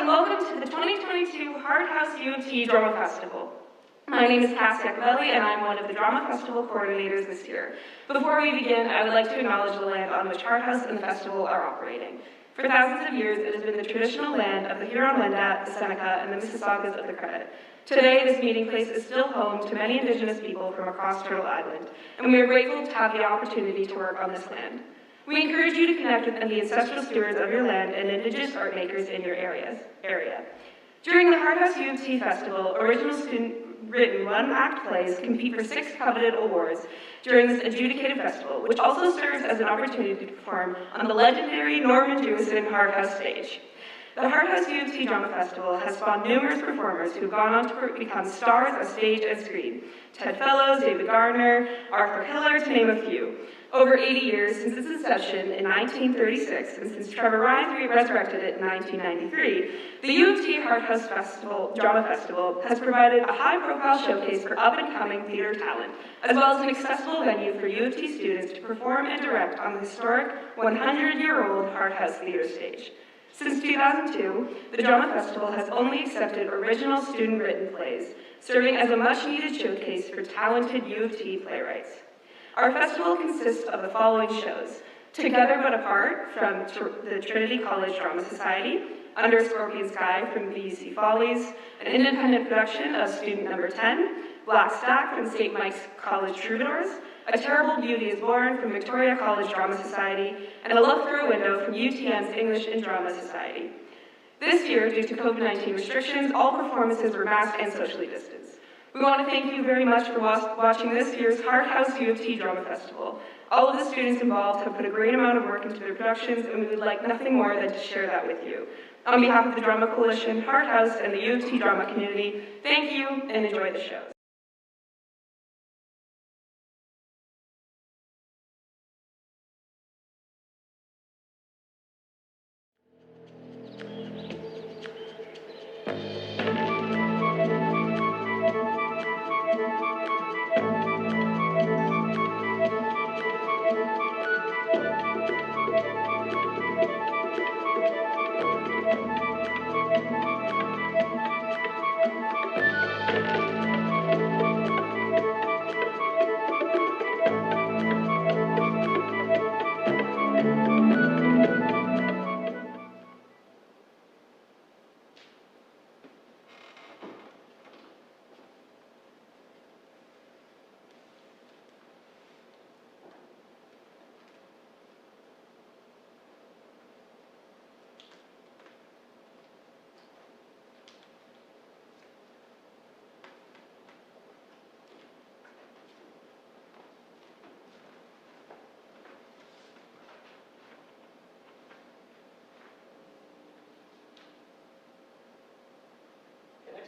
and welcome to the 2022 Hart House U of T Drama Festival. My name is Cassie Iacovelli, and I'm one of the Drama Festival coordinators this year. Before we begin, I would like to acknowledge the land on which Hart House and the festival are operating. For thousands of years, it has been the traditional land of the Huron-Wendat, the Seneca, and the Mississaugas of the Credit. Today, this meeting place is still home to many Indigenous people from across Turtle Island, and we are grateful to have the opportunity to work on this land. We encourage you to connect with the ancestral stewards of your land and Indigenous art makers in your area. During the Hart House U of T Festival, original student-written one-act plays compete for 6 coveted awards during this Adjudicated festival, which also serves as an opportunity to perform on the legendary Norman Jewison Hart House stage. The Hart House U of T Drama Festival has spawned numerous performers who have gone on to become stars of stage and screen. Ted Fellows, David Garner, Arthur Hiller, to name a few. Over 80 years since its inception in 1936, and since Trevor Ryan resurrected it in 1993, the U of T Hart House Drama Festival has provided a high-profile showcase for up-and-coming theater talent, as well as an accessible venue for U of T students to perform and direct on the historic 100-year-old Hart House theater stage. Since 2002, the Drama Festival has only accepted original student-written plays, serving as a much-needed showcase for talented U of T playwrights. Our festival consists of the following shows: Together But Apart from the Trinity College Drama Society, Under a Scorpion Sky from VUC Follies, an independent production of student number 10, Black Stack from St. Mike's College Troubadours, A Terrible Beauty is Born from Victoria College Drama Society, and A Look Through a Window from UTM's English and Drama Society. This year, due to COVID-19 restrictions, all performances were masked and socially distanced. We want to thank you very much for watching this year's Hart House U of T Drama Festival. All of the students involved have put a great amount of work into their productions, and we would like nothing more than to share that with you. On behalf of the Drama Coalition, Hart House, and the U of T Drama community, thank you and enjoy the shows.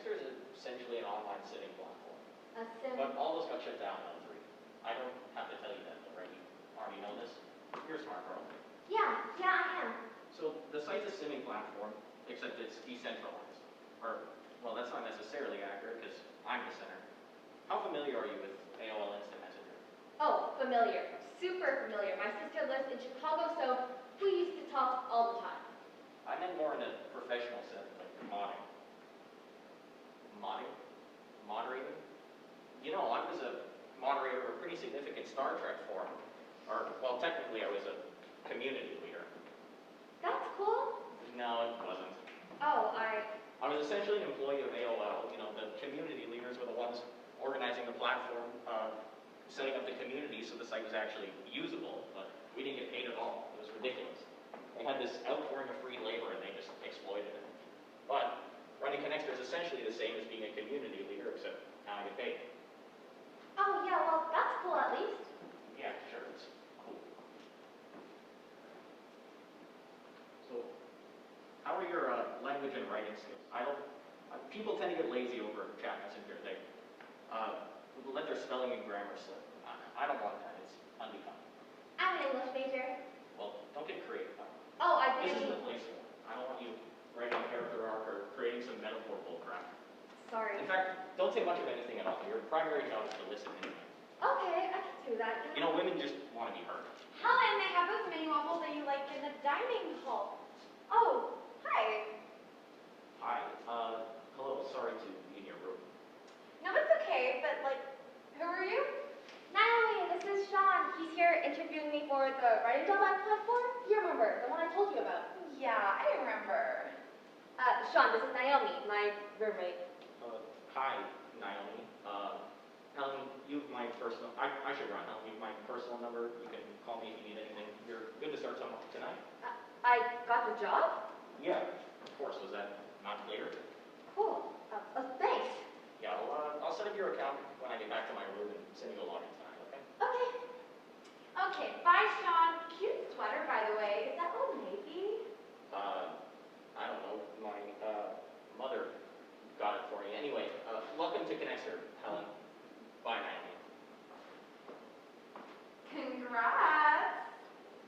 Is essentially an online sitting platform. But all this got shut down on 3. I don't have to tell you that already. You already know this. You're a smart girl. Yeah, I am. So the site's a simming platform, except it's decentralized. Or, well, that's not necessarily accurate because I'm the center. How familiar are you with AOL Instant Messenger? Oh, familiar. Super familiar. My sister lives in Chicago, so we used to talk all the time. I meant more in a professional sense, like modding. Moderator? You know, I was a moderator of a pretty significant Star Trek forum. Or, well, technically I was a community leader. That's cool. No, it wasn't. Oh, I was essentially an employee of AOL. You know, the community leaders were the ones organizing the platform, setting up the community so the site was actually usable, but we didn't get paid at all. It was ridiculous. They had this outpouring of free labor and they just exploited it. But running Connector is essentially the same as being a community leader, except now I get paid. Oh, yeah, well, that's cool at least. Yeah, sure, it's cool. So, how are your language and writing skills? People tend to get lazy over chat messenger. They let their spelling and grammar slip. I don't want that. It's unbecoming. I'm an English major. Well, don't get creative. Oh, I This didn't. isn't the place for it. I don't want you writing a character arc or creating some metaphor bullcrap. Sorry. In fact, don't say much of anything at all. Your primary job is to listen anyway. Okay, I can do that. You know, women just want to be heard. Helen, they have those mini waffles that you like in the dining hall. Oh, hi. For the writing job platform? You remember, the one I told you about. Yeah, I remember. Sean, this is Naomi, my roommate. Hi, Naomi. Helen, you have my personal, I should run. Helen, you have my personal number. You can call me if you need anything. You're good to start something tonight? I got the job? Yeah, of course. Was that not clear? Cool. Thanks. Yeah, I'll set up your account when I get back to my room and send you a login tonight, okay? Okay. Okay, bye, Sean. Cute sweater, by the way. Is that Old Navy? I don't know. My mother got it for me. Anyway, welcome to Connector, Helen. Bye, Naomi. Congrats.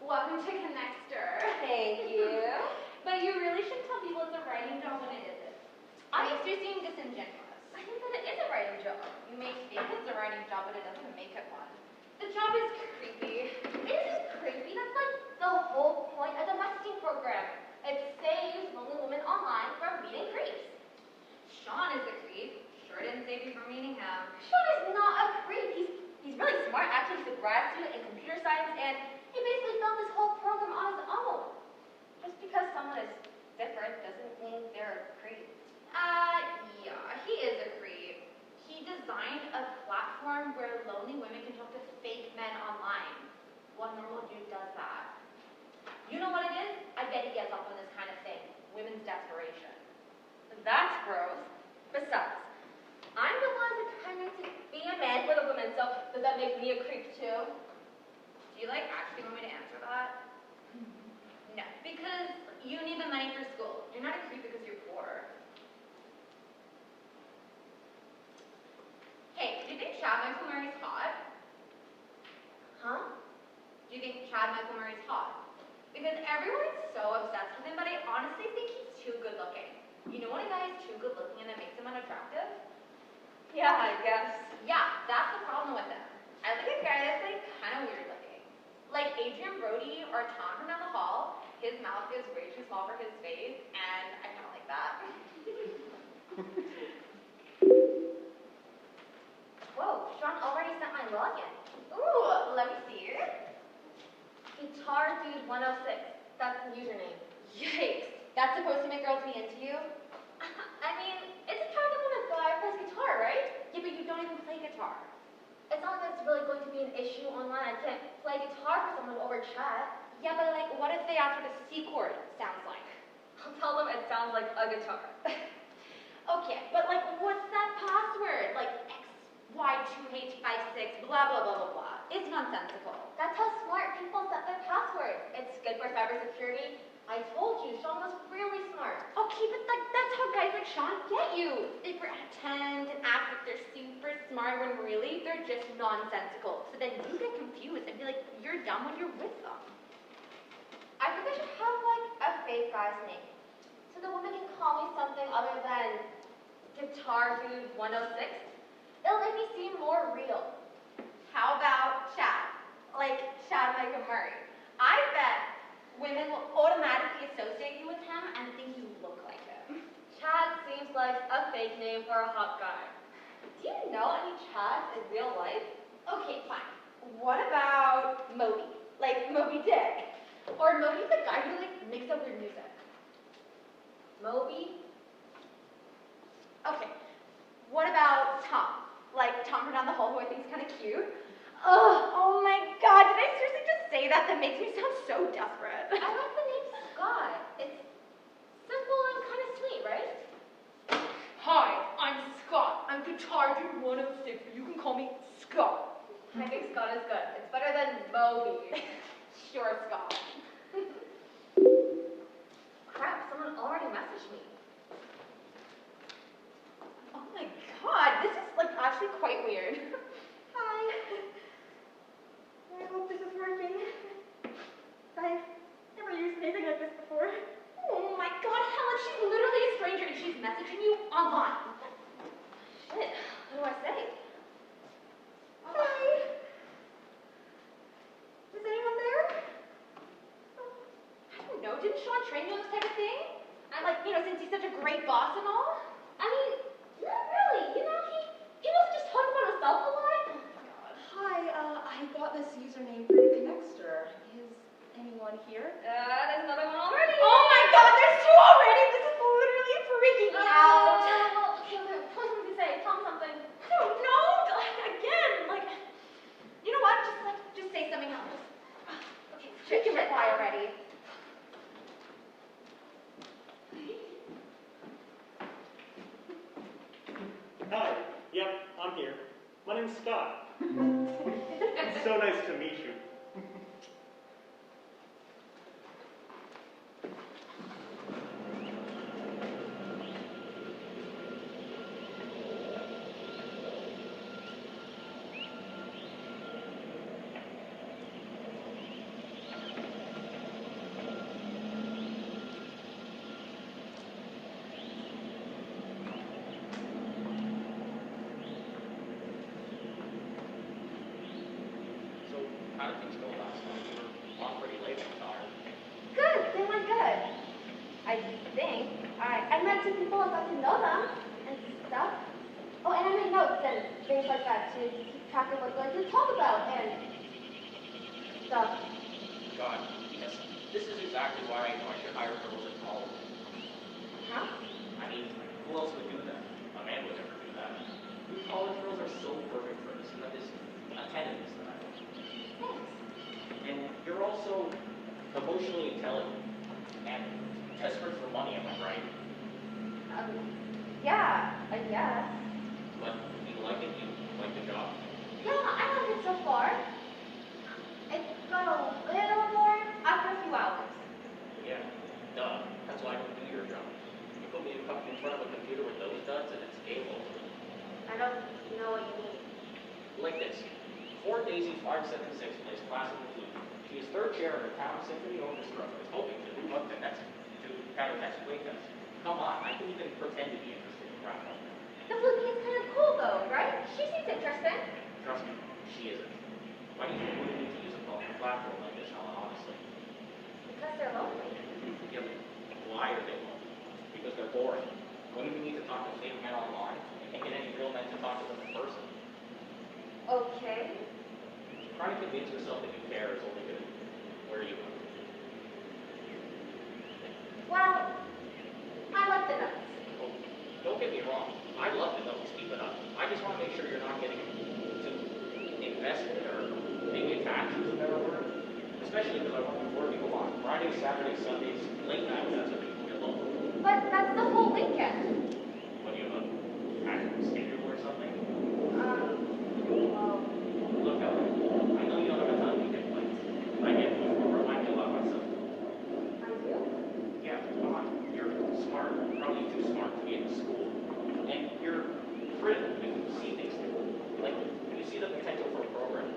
Welcome to Connector. Thank you. But you really should tell people it's a writing job when it isn't. Honestly, you seem disingenuous. I think that it is a writing job. You may think it's a writing job, but it doesn't make it one. The job is creepy. It isn't creepy. That's like the whole point of the messaging program. It saves lonely women online from meeting creeps. Sean is a creep. Sure didn't save you from meeting him. Sean is not a creep. He's really smart. Actually, he's a grad student in computer science, and he basically built this whole program on his own. Just because someone is different doesn't mean they're a creep. Yeah, he is a creep. He designed a platform where lonely women can talk to fake men online. What normal dude does that? You know what it is? I bet he gets off on this kind of thing. Women's desperation. That's gross. Besides, I'm the one pretending to be a man for the women, so does that make me a creep too? Do you actually want me to answer that? No, because you need the money for school. You're not a creep because you're poor. Hey, do you think Chad Michael Murray's hot? Huh? Do you think Chad Michael Murray's hot? Because everyone's so obsessed with him, but I honestly think he's too good looking. You know when a guy is too good looking and it makes him unattractive? Yeah, I guess. Yeah, that's the problem with him. I like a guy that's kind of weird looking. Like Adrian Brody or Tom from down the hall, his mouth is way too small for his face, and I kind of like that. Whoa, Sean already sent my login. Ooh, let me see. Guitar Dude 106. That's the username. Yikes, that's supposed to make girls be into you? I mean, it's attractive when a guy plays guitar, right? Yeah, but you don't even play guitar. It's not like it's really going to be an issue online. I can't play guitar for someone over chat. Yeah, but what if they ask what a C chord sounds like? I'll tell them it sounds like a guitar. Okay, but what's that password? XY2H56, blah, blah, blah, blah, blah. It's nonsensical. That's how smart people set their passwords. It's good for cybersecurity. I told you, Sean was really smart. Okay, but that's how guys like Sean get you. They pretend and act like they're super smart when really they're just nonsensical. So then you get confused and be like, you're dumb when you're with them. I think I should have a fake guy's name. So the woman can call me something other than Guitar Dude 106. It'll make me seem more real. How about Chad? Like Chad Michael Murray. I bet women will automatically associate you with him and think you look like him. Chad seems like a fake name for a hot guy. Do you know any Chads in real life? Okay, fine. What about Moby? Like Moby Dick? Or Moby the guy who makes up weird music? Moby? Okay. What about Tom? Like Tom from down the hall who I think is kind of cute? Ugh, oh my god, did I seriously just say that? That makes me sound so desperate. I like the name Scott. It's simple and kind of sweet, right? Hi, I'm Scott. I'm Guitar Dude 106, but you can call me Scott. I think Scott is good. It's better than Moby. Sure, Scott. Crap, someone already messaged me. Oh my god, this is actually quite weird. Hi. I hope this is working. I've never used anything like this before. Oh my god, Helen, she's literally a stranger and she's messaging you online. Shit, what do I say? Hi. Is anyone there? I don't know, didn't Sean train you on this type of thing? And since he's such a great boss and all? I mean, not really. He was just talking about himself a lot. Hi, I got this username through Connector. Shit, reply already. Hi. Yep, I'm here. My name's Scott. So nice to meet you. How did things go last night? You were on pretty late and tired. Good, they went good. I think. I met some people and got to know them and stuff. Oh, and I made notes and things like that to keep track of what we're going to talk about and stuff. God, yes. This is exactly why I should hire girls at college. Huh? I mean, who else would do that? A man would never do that. You college girls are so perfect for this. You have this attentiveness that I like. Thanks. And you're also emotionally intelligent and desperate for money, am I right? Yeah, I guess. But you like it? You like the job? Yeah, I like it so far. It got a little boring after a few hours. Yeah, duh. That's why I don't do your job. You put me in front of a computer with those duds and it's game over. I don't know what you mean. Like this. Fort Daisy 576 plays classical flute. She is third chair in her town symphony orchestra and is hoping to move up to kind of next weekend. Come on, I can even pretend to be interested in crap like that. The flute is kind of cool though, right? She seems interesting. Trust me, she isn't. Why do you think women need to use a platform like this, Helen, honestly? Because they're lonely. Yeah, but why are they lonely? Because they're boring. Women need to talk to fake men online and can't get any real men to talk to them in person. Okay. Trying to convince yourself that you care is only going to wear you out. Well, I like the notes. Oh, don't get me wrong. I love the notes. Keep it up. I just want to make sure you're not getting too invested or maybe attached is a better word. Especially because I want to work people on Fridays, Saturdays, Sundays, late nights. That's when people get lonely. But that's the whole weekend. What do you have? Active schedule or something? Well, Look, Helen, I know you don't have a ton of weekend plans. I get you. Remind me a lot myself. I do. Yeah, come on. You're smart. Probably too smart to be in school. And you're critical. You see things differently. Like, you see the potential for a program.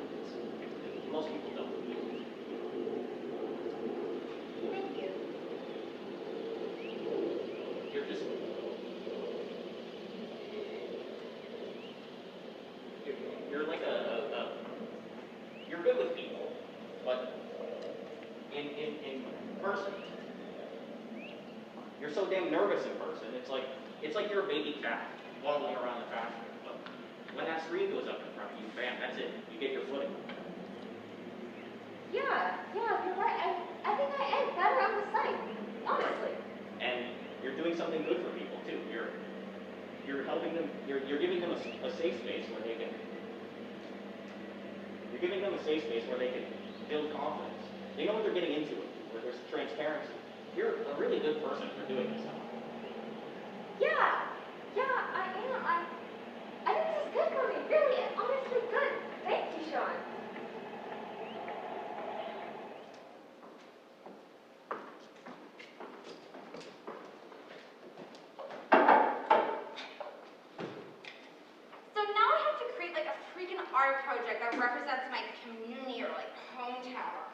Most people don't. Thank you. You're just... You're like you're good with people, but in person, you're so damn nervous in person. It's like you're a baby cat waddling around the pasture. But when that screen goes up in front of you, bam, that's it. You get your footing. Yeah, you're right. I think I am better on the site, honestly. And you're doing something good for people too. You're helping them. You're giving them a safe space where they can. You're giving them a safe space where they can build confidence. They know what they're getting into, where there's transparency. You're a really good person for doing this. Yeah, I am. I think this is good for me. Really, honestly good. Thank you, Sean. So now I have to create like a freaking art project that represents my community or like hometown.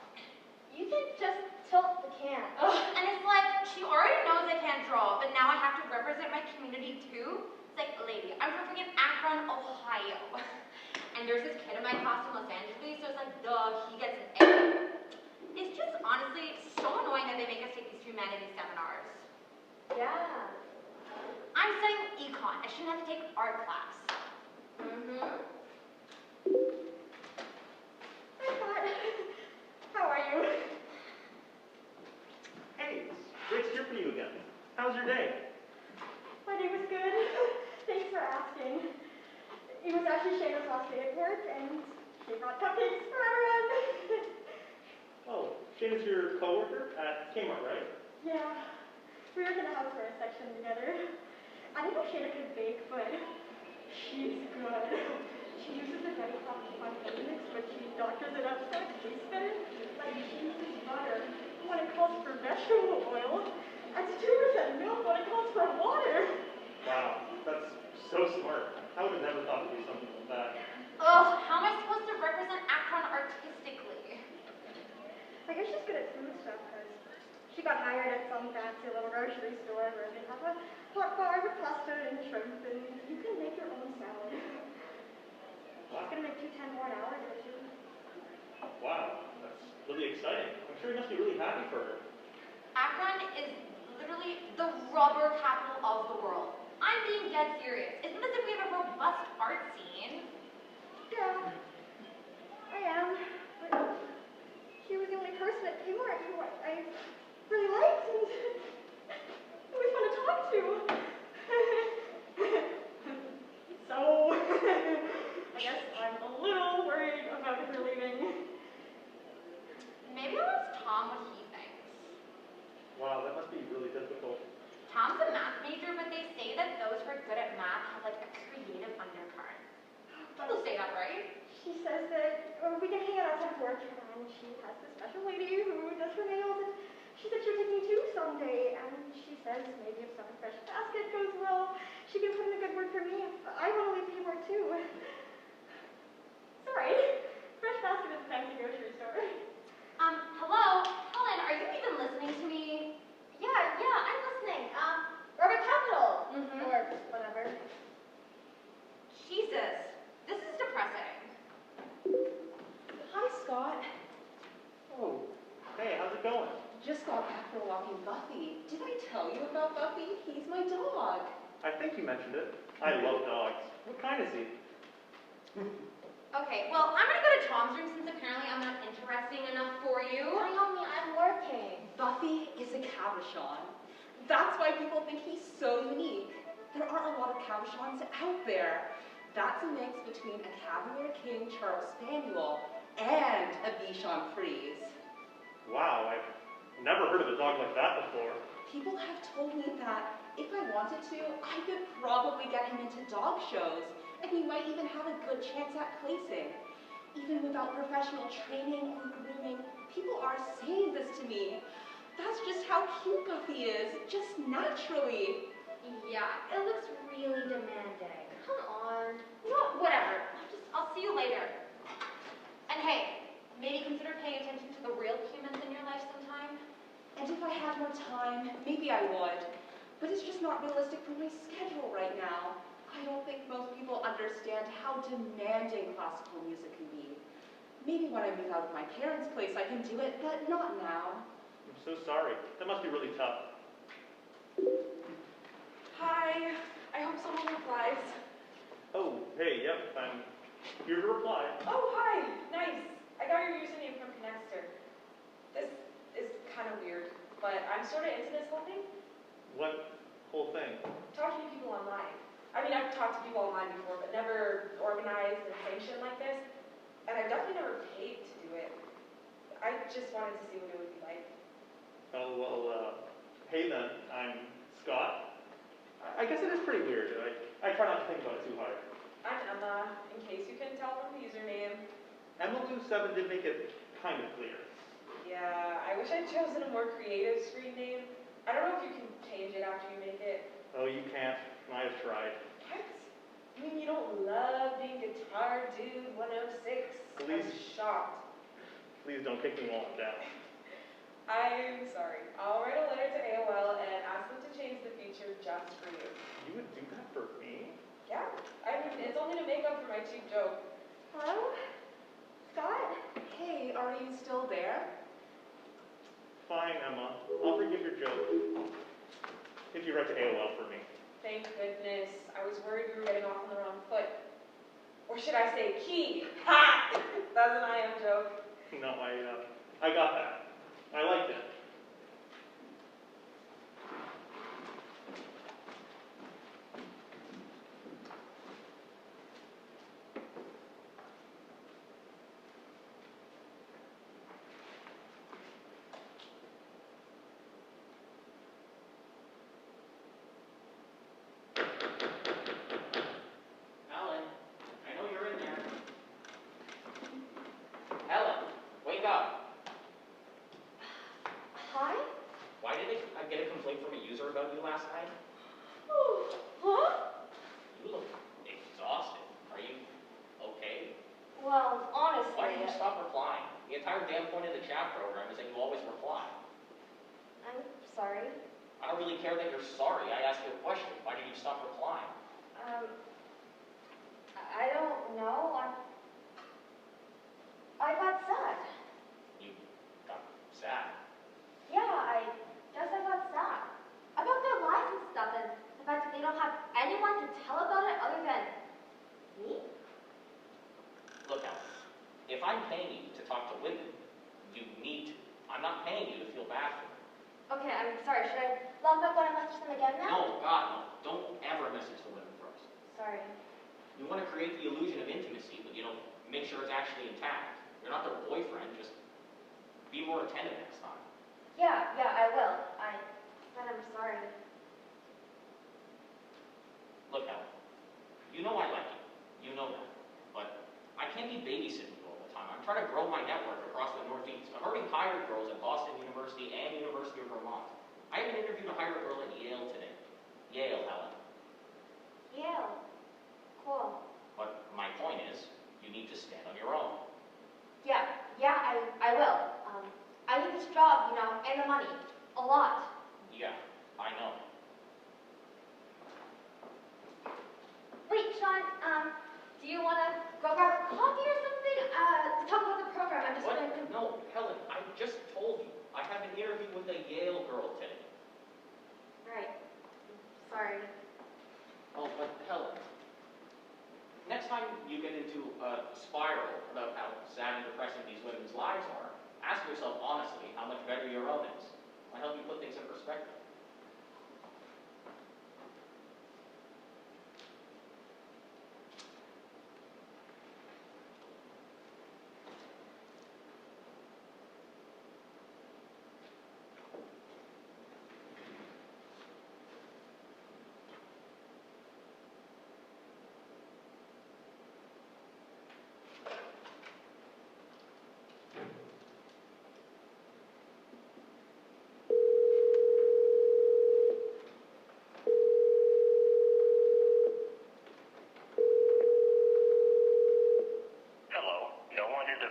You can just tilt the can. Ugh, and it's like, she already knows I can't draw, but now I have to represent my community too? It's like, lady, I'm from freaking Akron, Ohio. And there's this kid in my class in Los Angeles, so it's like, duh, he gets an A. It's just honestly so annoying that they make us take these humanities seminars. Yeah. I'm studying econ. I shouldn't have to take art class. Mm-hmm. Hi, Scott. How are you? Hey, it's great to hear from you again. How's your day? My day was good. Thanks for asking. It was actually Shayna's last day at work, and she brought cupcakes for everyone. Oh, Shane is your coworker at Kmart, right? Yeah. We work in the housewares section together. I didn't know Shayna could bake, but she's good. She uses a very hot mix, but she doctors it up so it tastes better. Like she uses butter when it calls for vegetable oil, and 2% milk when it calls for water. Wow, that's so smart. I would have never thought to do something like that. Ugh, how am I supposed to represent Akron artistically? I guess she's good at food stuff, because she got hired at some fancy little grocery store where they have a hot bar with pasta and shrimp, and you can make your own salad. She's gonna make $2.10 more an hour or two. Wow, that's really exciting. I'm sure you must be really happy for her. Akron is literally the rubber capital of the world. I'm being dead serious. It's not as if we have a robust art scene. Yeah, I am, but she was the only person at Kmart who I really liked and who was fun to talk to. So, I guess I'm a little worried about her leaving. Maybe I'll ask Tom what he thinks. Wow, that must be really difficult. Tom's a math major, but they say that those who are good at math have like a creative undercurrent. People say that, right? She says that we can hang out outside work, and she has this special lady who does her nails, and she said she would take me too someday, and she says maybe if some fresh basket goes well, she can put in a good word for me if I want to leave Kmart too. Sorry, Fresh Basket is a fancy grocery store. Hello? Helen, are you even listening to me? Yeah, I'm listening. Rubber Capital, Mhm. or whatever. Jesus, this is depressing. Hi, Scott. Oh, hey, how's it going? Just got back from walking Buffy. Did I tell you about Buffy? He's my dog. I think you mentioned it. I love dogs. What kind is he? Okay, well, I'm gonna go to Tom's room since apparently I'm not interesting enough for you. Mommy, I'm working. Buffy is a cabochon. That's why people think he's so unique. There aren't a lot of cabochons out there. That's a mix between a Cavalier King Charles Spaniel and a Bichon Frise. Wow, I've never heard of a dog like that before. People have told me that if I wanted to, I could probably get him into dog shows, and he might even have a good chance at placing. Even without professional training or grooming, people are saying this to me. That's just how cute Buffy is, just naturally. Yeah, it looks really demanding. Come on. You know what? Whatever. I'll see you later. And hey, maybe consider paying attention to the real humans in your life sometime. And if I had more time, maybe I would. But it's just not realistic for my schedule right now. I don't think most people understand how demanding classical music can be. Maybe when I move out of my parents' place I can do it, but not now. I'm so sorry. That must be really tough. Hi. I hope someone replies. Oh, hey, yep, I'm here to reply. Oh, hi. Nice. I got your username from Connector. This is kind of weird, but I'm sort of into this whole thing. What whole thing? Talking to people online. I mean, I've talked to people online before, but never organized and sanctioned like this. And I've definitely never paid to do it. I just wanted to see what it would be like. Oh, well, hey then, I'm Scott. I guess it is pretty weird. I try not to think about it too hard. I'm Emma, in case you couldn't tell from the username. Emma7 did make it kind of clear. Yeah, I wish I'd chosen a more creative screen name. I don't know if you can change it after you make it. Oh, you can't. I have tried. What? I mean, you don't love being Guitar Dude 106. Please. I'm shocked. Please don't kick me while I'm down. I'm sorry. I'll write a letter to AOL and ask them to change the feature just for you. You would do that for me? Yeah, I mean, it's only to make up for my cheap joke. Hello? Scott? Hey, are you still there? Fine, Emma. I'll forgive your joke. If you write to AOL for me. Thank goodness. I was worried we were getting off on the wrong foot. Or should I say key? Ha! That's an I am joke. No, I got that. I liked it. get a complaint from a user about you last night? Huh? You look exhausted. Are you okay? Well, honestly... Why don't you stop replying? The entire damn point of the chat program is that you always reply. I'm sorry. I don't really care that you're sorry. I asked you a question. Why did you stop replying? I don't know. I got sad. You got sad. Yeah, I guess I got sad. About their lives and stuff, and the fact that they don't have anyone to tell about it other than me. Look, Alan, if I'm paying you to talk to women, you need to. I'm not paying you to feel bad for them. Okay, I'm sorry. Should I log back on and message them again now? No, God, no. Don't ever message the women first. Sorry. You want to create the illusion of intimacy, but you don't make sure it's actually intact. You're not their boyfriend, just be more attentive next time. Yeah, I will. I said I'm sorry. Look, Alan, you know I like you. You know that. But I can't be babysitting you all the time. I'm trying to grow my network across the Northeast. I've already hired girls at Boston University and University of Vermont. I have an interview to hire a girl at Yale today. Yale, Helen. Yale. Cool. But my point is, you need to stand on your own. Yeah, I will. I need this job, and the money. A lot. Yeah, I know. Wait, Sean, do you want to go grab a coffee or something? To talk about the program. I'm just What? going to... No, Helen, I just told you. I have an interview with a Yale girl today. Right. Sorry. Oh, but Helen, next time you get into a spiral about how sad and depressing these women's lives are, ask yourself honestly how much better your own is. Might help you put things in perspective.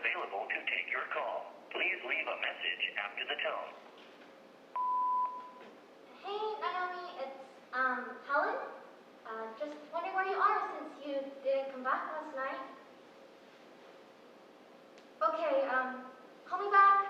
available to take your call. Please leave a message after the tone. Hey, Naomi, it's, Helen. Just wondering where you are since you didn't come back last night. Okay, call me back.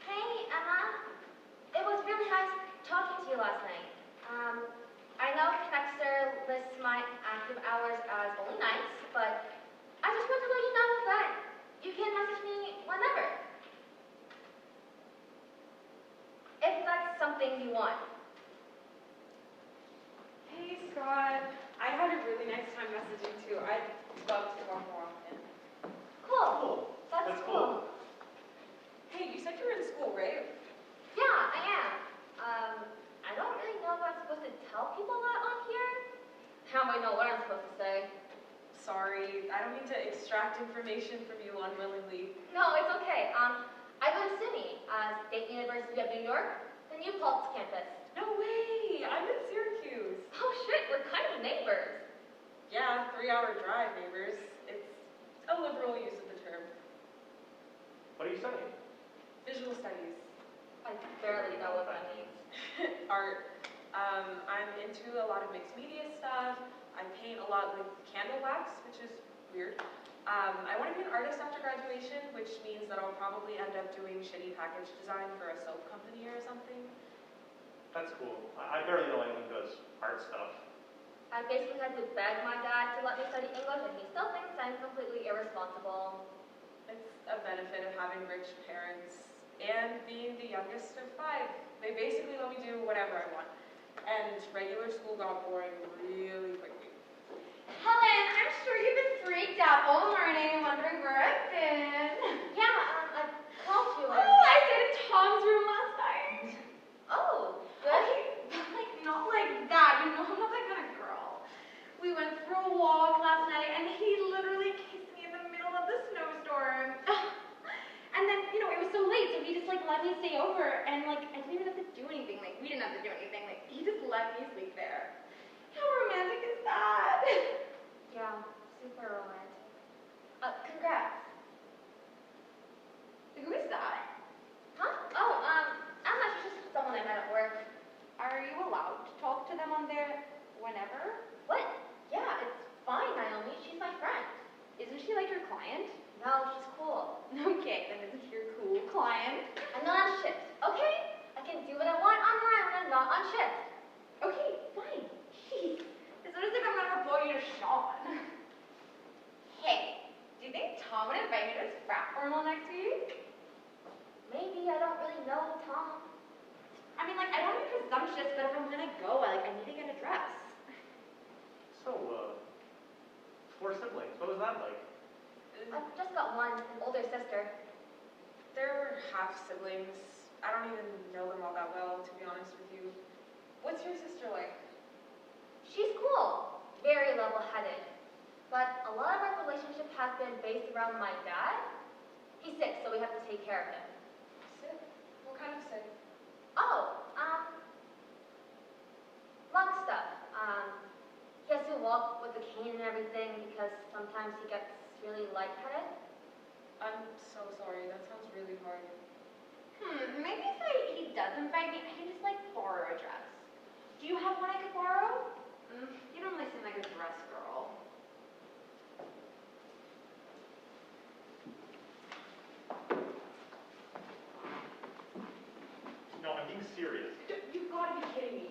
Hey, Emma. It was really nice talking to you last night. I know Connexter lists my active hours as only nights, but I just want to let you know that you can message me whenever. If that's something you want. Hey, Scott. I had a really nice time messaging too. I'd love to talk more often. Cool. That's cool. Hey, you said you were in school, right? Yeah, I am. I don't really know if I'm supposed to tell people that on here. How do I know what I'm supposed to say? Sorry, I don't mean to extract information from you unwillingly. No, it's okay. I go to SUNY, State University of New York, the New Paltz campus. No way! I'm in Syracuse. Oh shit, we're kind of neighbors. Yeah, 3-hour drive, neighbors. It's a liberal use of the term. What are you studying? Visual studies. I barely know what that means. Art. I'm into a lot of mixed media stuff. I paint a lot with candle wax, which is weird. I want to be an artist after graduation, which means that I'll probably end up doing shitty package design for a soap company or something. That's cool. I barely know anyone who does art stuff. I basically had to beg my dad to let me study English, and he still thinks I'm completely irresponsible. It's a benefit of having rich parents and being the youngest of 5. They basically let me do whatever I want. and regular school got boring really quickly. Helen, I'm sure you've been freaked out all morning wondering where I've been. Yeah, I called you. Oh, I stayed in Tom's room last night. Oh, good. Okay, but like not like that. You know I'm not that kind of girl. We went for a walk last night and he literally kissed me in the middle of the snowstorm. And then, you know, it was so late, so he just like let me stay over and like I didn't even have to do anything. Like we didn't have to do anything. Like he just let me sleep there. How romantic is that? Yeah, super romantic. Congrats. Who is that? Huh? Oh, Emma, she's just someone I met at work. Are you allowed to talk to them on there whenever? What? Yeah, it's fine, Naomi. She's my friend. Isn't she like your client? No, she's cool. Okay, then isn't she your cool client? I'm not on shift, okay? I can do what I want online when I'm not on shift. Okay, fine. Jeez. It's as if I'm gonna report you to Sean. Hey, do you think Tom would invite me to his frat formal next week? Maybe, I don't really know Tom. I mean, like, I don't want to be presumptuous, but if I'm gonna go, I need to get a dress. So, 4 siblings, what was that like? I've just got one, an older sister. They're half siblings. I don't even know them all that well, to be honest with you. What's your sister like? She's cool, very level-headed. But a lot of our relationship has been based around my dad. He's sick, so we have to take care of him. Sick? What kind of sick? Oh, lung stuff. He has to walk with a cane and everything because sometimes he gets really lightheaded. I'm so sorry. That sounds really hard. Maybe if he does invite me, I can just, like, borrow a dress. Do you have one I could borrow? You don't really seem like a dress girl. No, I'm being serious. You've got to be kidding me.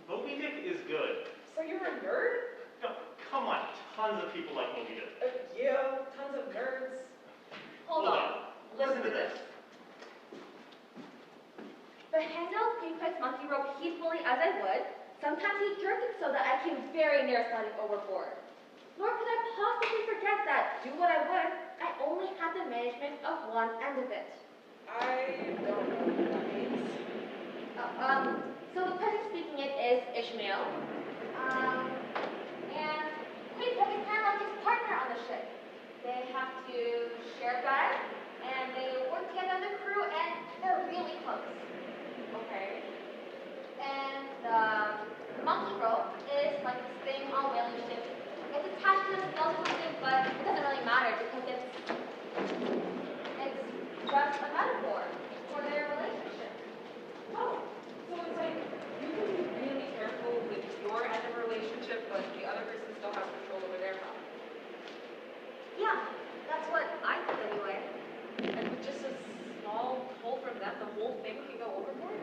Moby Dick is good. So you're a nerd? No, come on, tons of people like Moby Dick. Yeah, tons of nerds. Hold on. Listen to this. The handle Pinquet's monkey rope peacefully as I would. Sometimes he jerked it so that I came very near sliding overboard. Nor could I possibly forget that, do what I would, I only had the management of one end of it. I don't know what that means. So the person speaking it is Ishmael. And he took his hand like his partner on the ship. They have to share bags, and they work together on the crew, and they're really close. Okay. And the monkey rope is like this thing on whaling ships. It's attached to the skeleton thing, but it doesn't really matter because it's just a metaphor for their relationship. Oh, so it's like you can be really careful with your end of a relationship, but the other person still has control over their mouth. Yeah, that's what I think anyway. And with just a small pull from them, the whole thing can go overboard?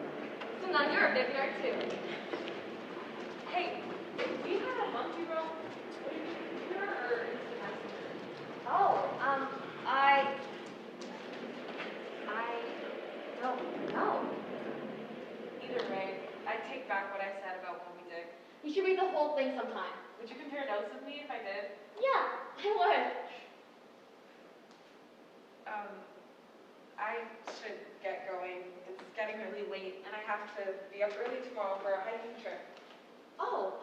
So now you're a big nerd too. Hey, if we had a monkey rope, would it be computer or instant messenger? Oh, I don't know. Either way, I take back what I said about Moby Dick. You should read the whole thing sometime. Would you compare notes with me if I did? Yeah, I would. I should get going. It's getting really late, and I have to be up early tomorrow for a hiking trip. Oh,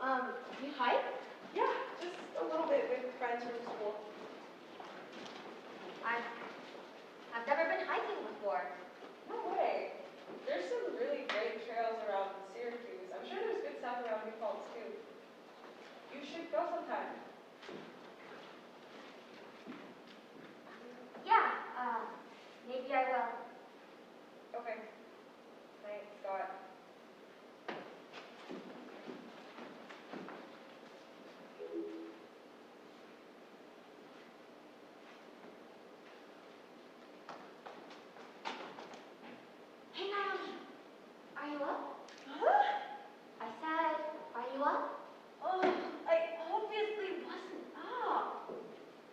you hike? Yeah, just a little bit with friends from school. I've never been hiking before. No way. There's some really great trails around Syracuse. I'm sure there's good stuff around New Paltz too. You should go sometime. Yeah, maybe I will. Okay. Night, Scott. Hey, Naomi, are you up? Huh? I said, are you up? Oh, I obviously wasn't up.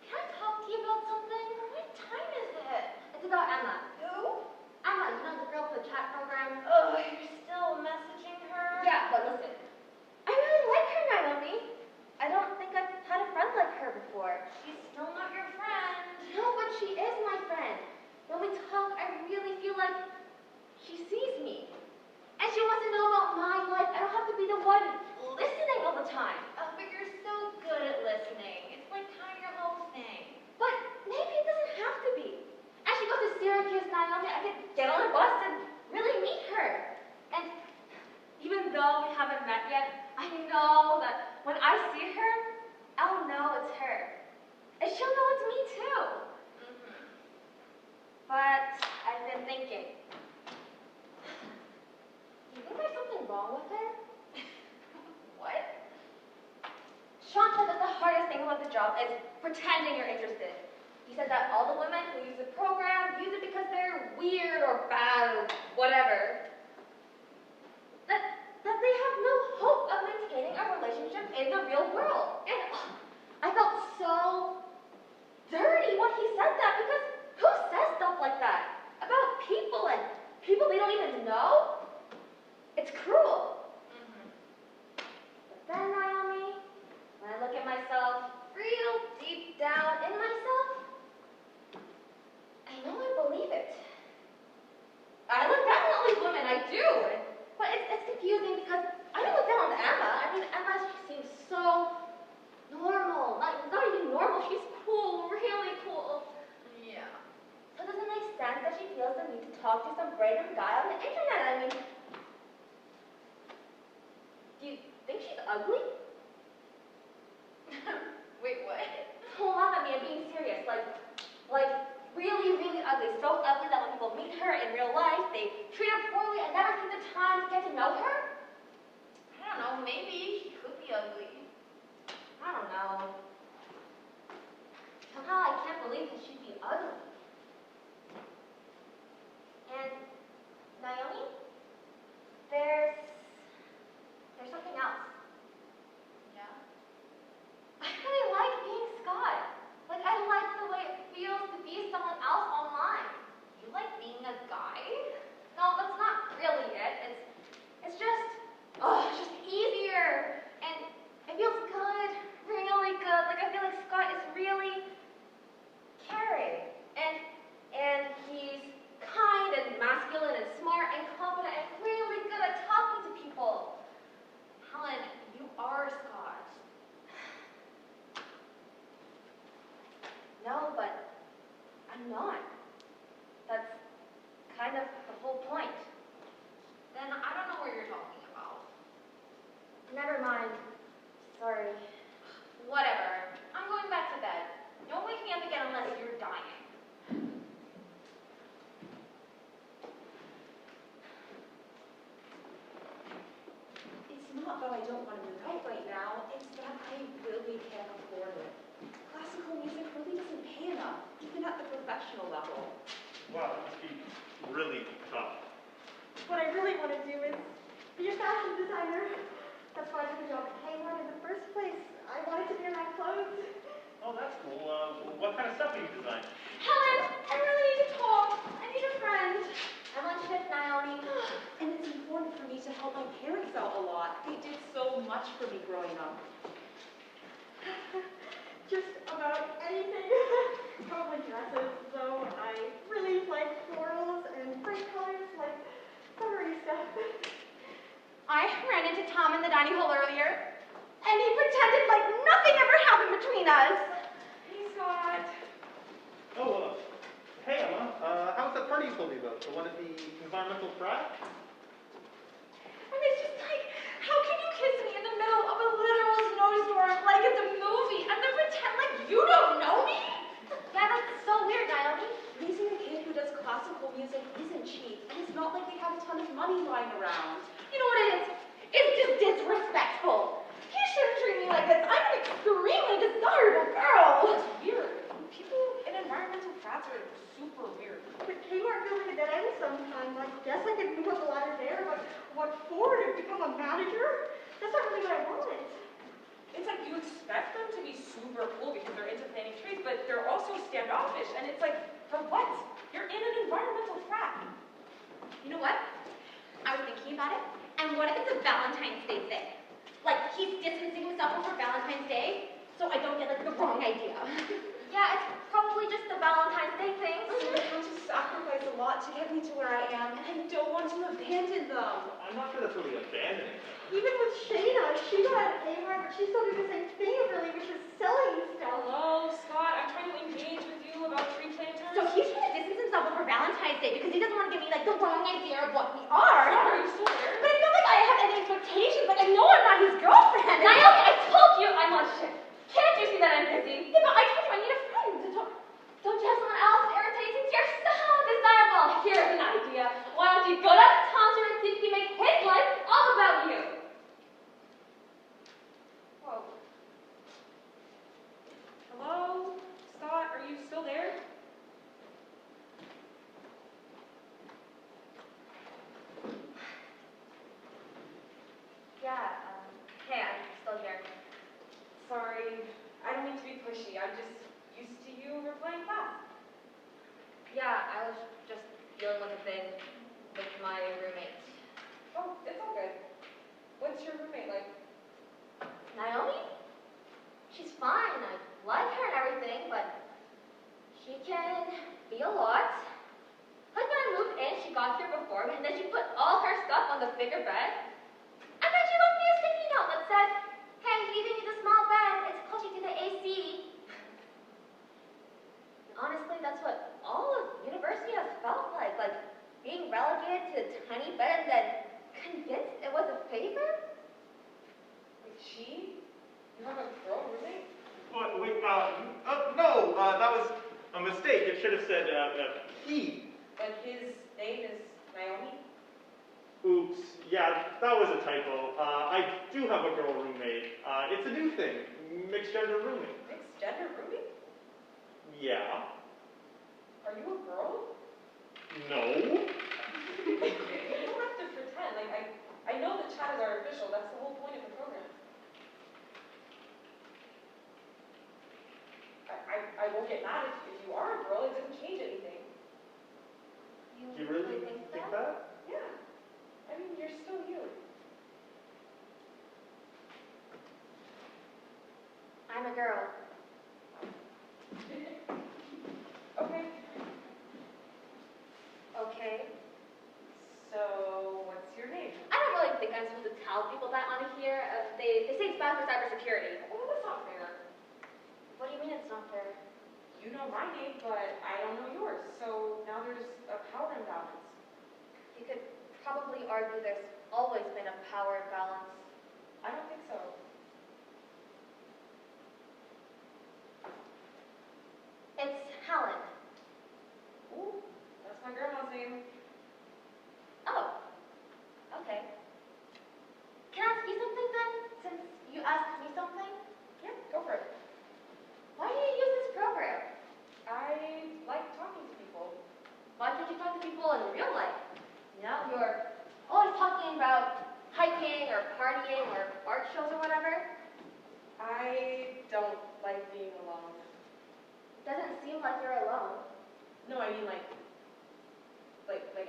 Can I talk to you about something? What time is it? It's about Emma. Who? Emma, you know the girl for the chat program? Oh, you're still messaging her? Yeah, but listen. or bad or whatever, that they have no hope of maintaining a relationship in the real world. And I felt so dirty when he said that, because who says stuff like that about people and people they don't even know? It's cruel. But then, Naomi, when I look at myself real deep down in myself, I know I believe it. I look down on all these women, I do. But it's confusing because I don't look down on Emma. I mean, Emma, she seems so normal. Like, not even normal. She's cool, really cool. Yeah. So does it make sense that she feels the need to talk to some random guy on the internet? I mean, do you think she's ugly? Wait, what? Hold on, I mean, I'm being serious. Like really, really ugly. So ugly that when people meet her in real life, they treat her poorly and never take the time to get to know her? I don't know, maybe she could be ugly. I don't know. Somehow I can't believe that she'd be ugly. And Naomi, there's something else. Yeah? I really like being Scott. Like, I like the way it feels to be someone else online. You like being a guy? No, that's not really it. It's just, it's just easier. And it feels good, really good. Like, I feel like Scott is really caring. And he's kind and masculine and smart and confident and really good at talking to people. Helen, you are Scott. No, but I'm not. That's kind of the whole point. Then I don't know what you're talking about. Never mind. Sorry. Whatever. I'm going back to bed. Don't wake me up again unless you're dying. It's not that I don't want to move out right now, it's that I really can't afford it. Classical music really doesn't pay enough, even at the professional level. Wow, that must be really tough. What I really want to do is be a fashion designer. That's why I took a job at Hayward in the first place. I wanted to be around clothes. Oh, that's cool. What kind of stuff do you design? Helen, I really need to talk. I need a friend. I'm on shift, Naomi. And it's important for me to help my parents out a lot. They did so much for me growing up. Just about anything. Probably dresses, though. I really like florals and bright colors, like summery stuff. I ran into Tom in the dining hall earlier, and he pretended like nothing ever happened between us. Hey, Scott. Oh, hey Emma. How was that party you told me about? The one at the environmental frat? And it's just like, how can you kiss me in the middle of a literal snowstorm like it's a movie and then pretend like you don't know me? Yeah, that's so weird, Naomi. Raising a kid who does classical music isn't cheap, and it's not like they have a ton of money lying around. You know what it is? It's just disrespectful. He shouldn't treat me like this. I'm an extremely desirable girl. It's weird. People in environmental frats are super weird. But Kmart feels like a dead end sometimes. I guess I could move up the ladder there, but what for? To become a manager? That's not really what I wanted. It's like you expect them to be super cool because they're into planning trades, but they're also standoffish. And it's like, for what? You're in an environmental frat. You know what? I was thinking about it, and what if it's a Valentine's Day thing? Like, he's distancing himself over Valentine's Day, so I don't get, like, the wrong idea. Yeah, it's probably just the Valentine's Day thing. They had to sacrifice a lot to get me to where I am, and I don't want to abandon them. I'm not sure that's really abandoning them. Even with Shayna, she got out of Kmart, but she still did the same thing, really, which is selling stuff. Hello, Scott. I'm trying to engage with you about tree planters. So he's trying to distance himself over Valentine's Day because he doesn't want to give me, like, the wrong idea of what we are. Are you still there? But it's not like I have any expectations. Like, I know I'm not his girlfriend. Naomi, I told you I'm on shift. Can't you see that I'm busy? Yeah, but I told you I need a friend. Don't you have someone else to irritate since you're so desirable? Here's an idea. Why don't you go to the concert and see if you make his life all about you? Whoa. Hello? Scott, are you still there? Yeah, hey, I'm still here. Sorry, I don't mean to be pushy. I'm just used to you replying fast. Yeah, I was just dealing with a thing with my roommate. Oh, it's all good. What's your roommate like? Naomi? She's fine. I like her and everything, but she can be a lot. Like when I moved in, she got here before me, and then she put all her stuff on the bigger bed. And then she left me a sticky note that said, hey, leaving you the small bed, it's closer to the AC. Honestly, that's what all of university has felt like being relegated to a tiny bed and then convinced it was a favor. With she? You have a girl roommate? What, wait, no, that was a mistake. It should have said, he. But his name is Naomi? Oops, yeah, that was a typo. I do have a girl roommate. It's a new thing, mixed gender roommate. Mixed gender roommate? Yeah. Are you a girl? No. You don't have to pretend. I know that chat is artificial. That's the whole point of the program. I won't get mad if you are a girl. It doesn't change anything. You really think that? Yeah. I mean, you're still you. I'm a girl. Okay. Okay. So, what's your name? I don't really think I'm supposed to tell people that on here. They say it's bad for cybersecurity. Well, that's not fair. What do you mean it's not fair? You know my name, but I don't know yours. So now there's a power imbalance. You could probably argue there's always been a power imbalance. I don't think so. It's Helen. Ooh, that's my grandma's name. Oh, okay. Can I ask you something then, since you asked me something? Yeah, go for it. Why do you use this program? I like talking to people. Why can't you talk to people in real life? You know, you're always talking about hiking or partying or art shows or whatever. I don't like being alone. It doesn't seem like you're alone. No, I mean like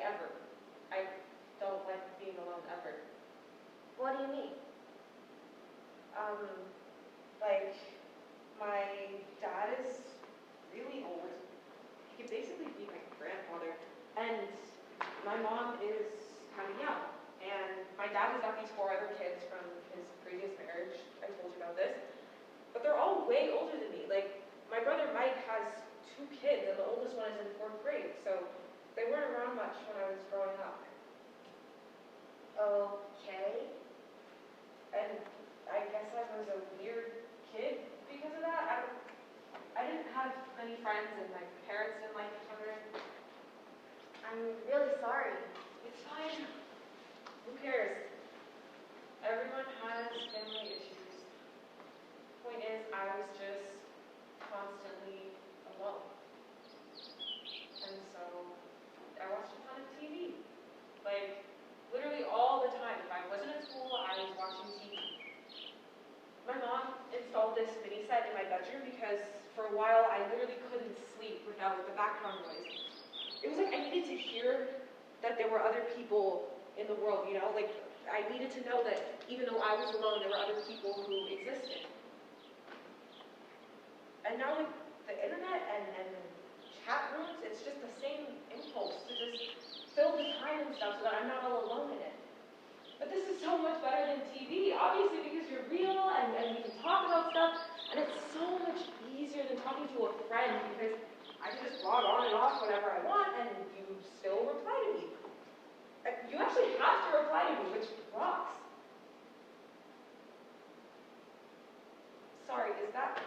ever. I don't like being alone ever. What do you mean? Like, my dad is really old. He could basically be my grandfather. And my mom is kind of young. And my dad has got these 4 other kids from his previous marriage. I told you about this. But they're all way older than me. Like, my brother Mike has 2 kids, and the oldest one is in 4th grade. So they weren't around much when I was growing up. Okay. And I guess I was a weird kid because of that. I didn't have many friends, and my parents didn't like each other. I'm really sorry. It's fine. Who cares? Everyone has family issues. Point is, I was just constantly alone. And so I watched a ton of TV. Like, literally all the time. If I wasn't at school, I was watching TV. My mom installed this mini set in my bedroom because for a while I literally couldn't sleep without the background noise. It was like I needed to hear that there were other people in the world, you know? Like, I needed to know that even though I was alone, there were other people who existed. And now with the internet and chat rooms, it's just the same impulse to just fill the time and stuff so that I'm not all alone in it. But this is so much better than TV, obviously, because you're real and we can talk about stuff, and it's so much easier than talking to a friend because I can just log on and off whenever I want, and you still reply to me. You actually have to reply to me, which rocks. Sorry, is that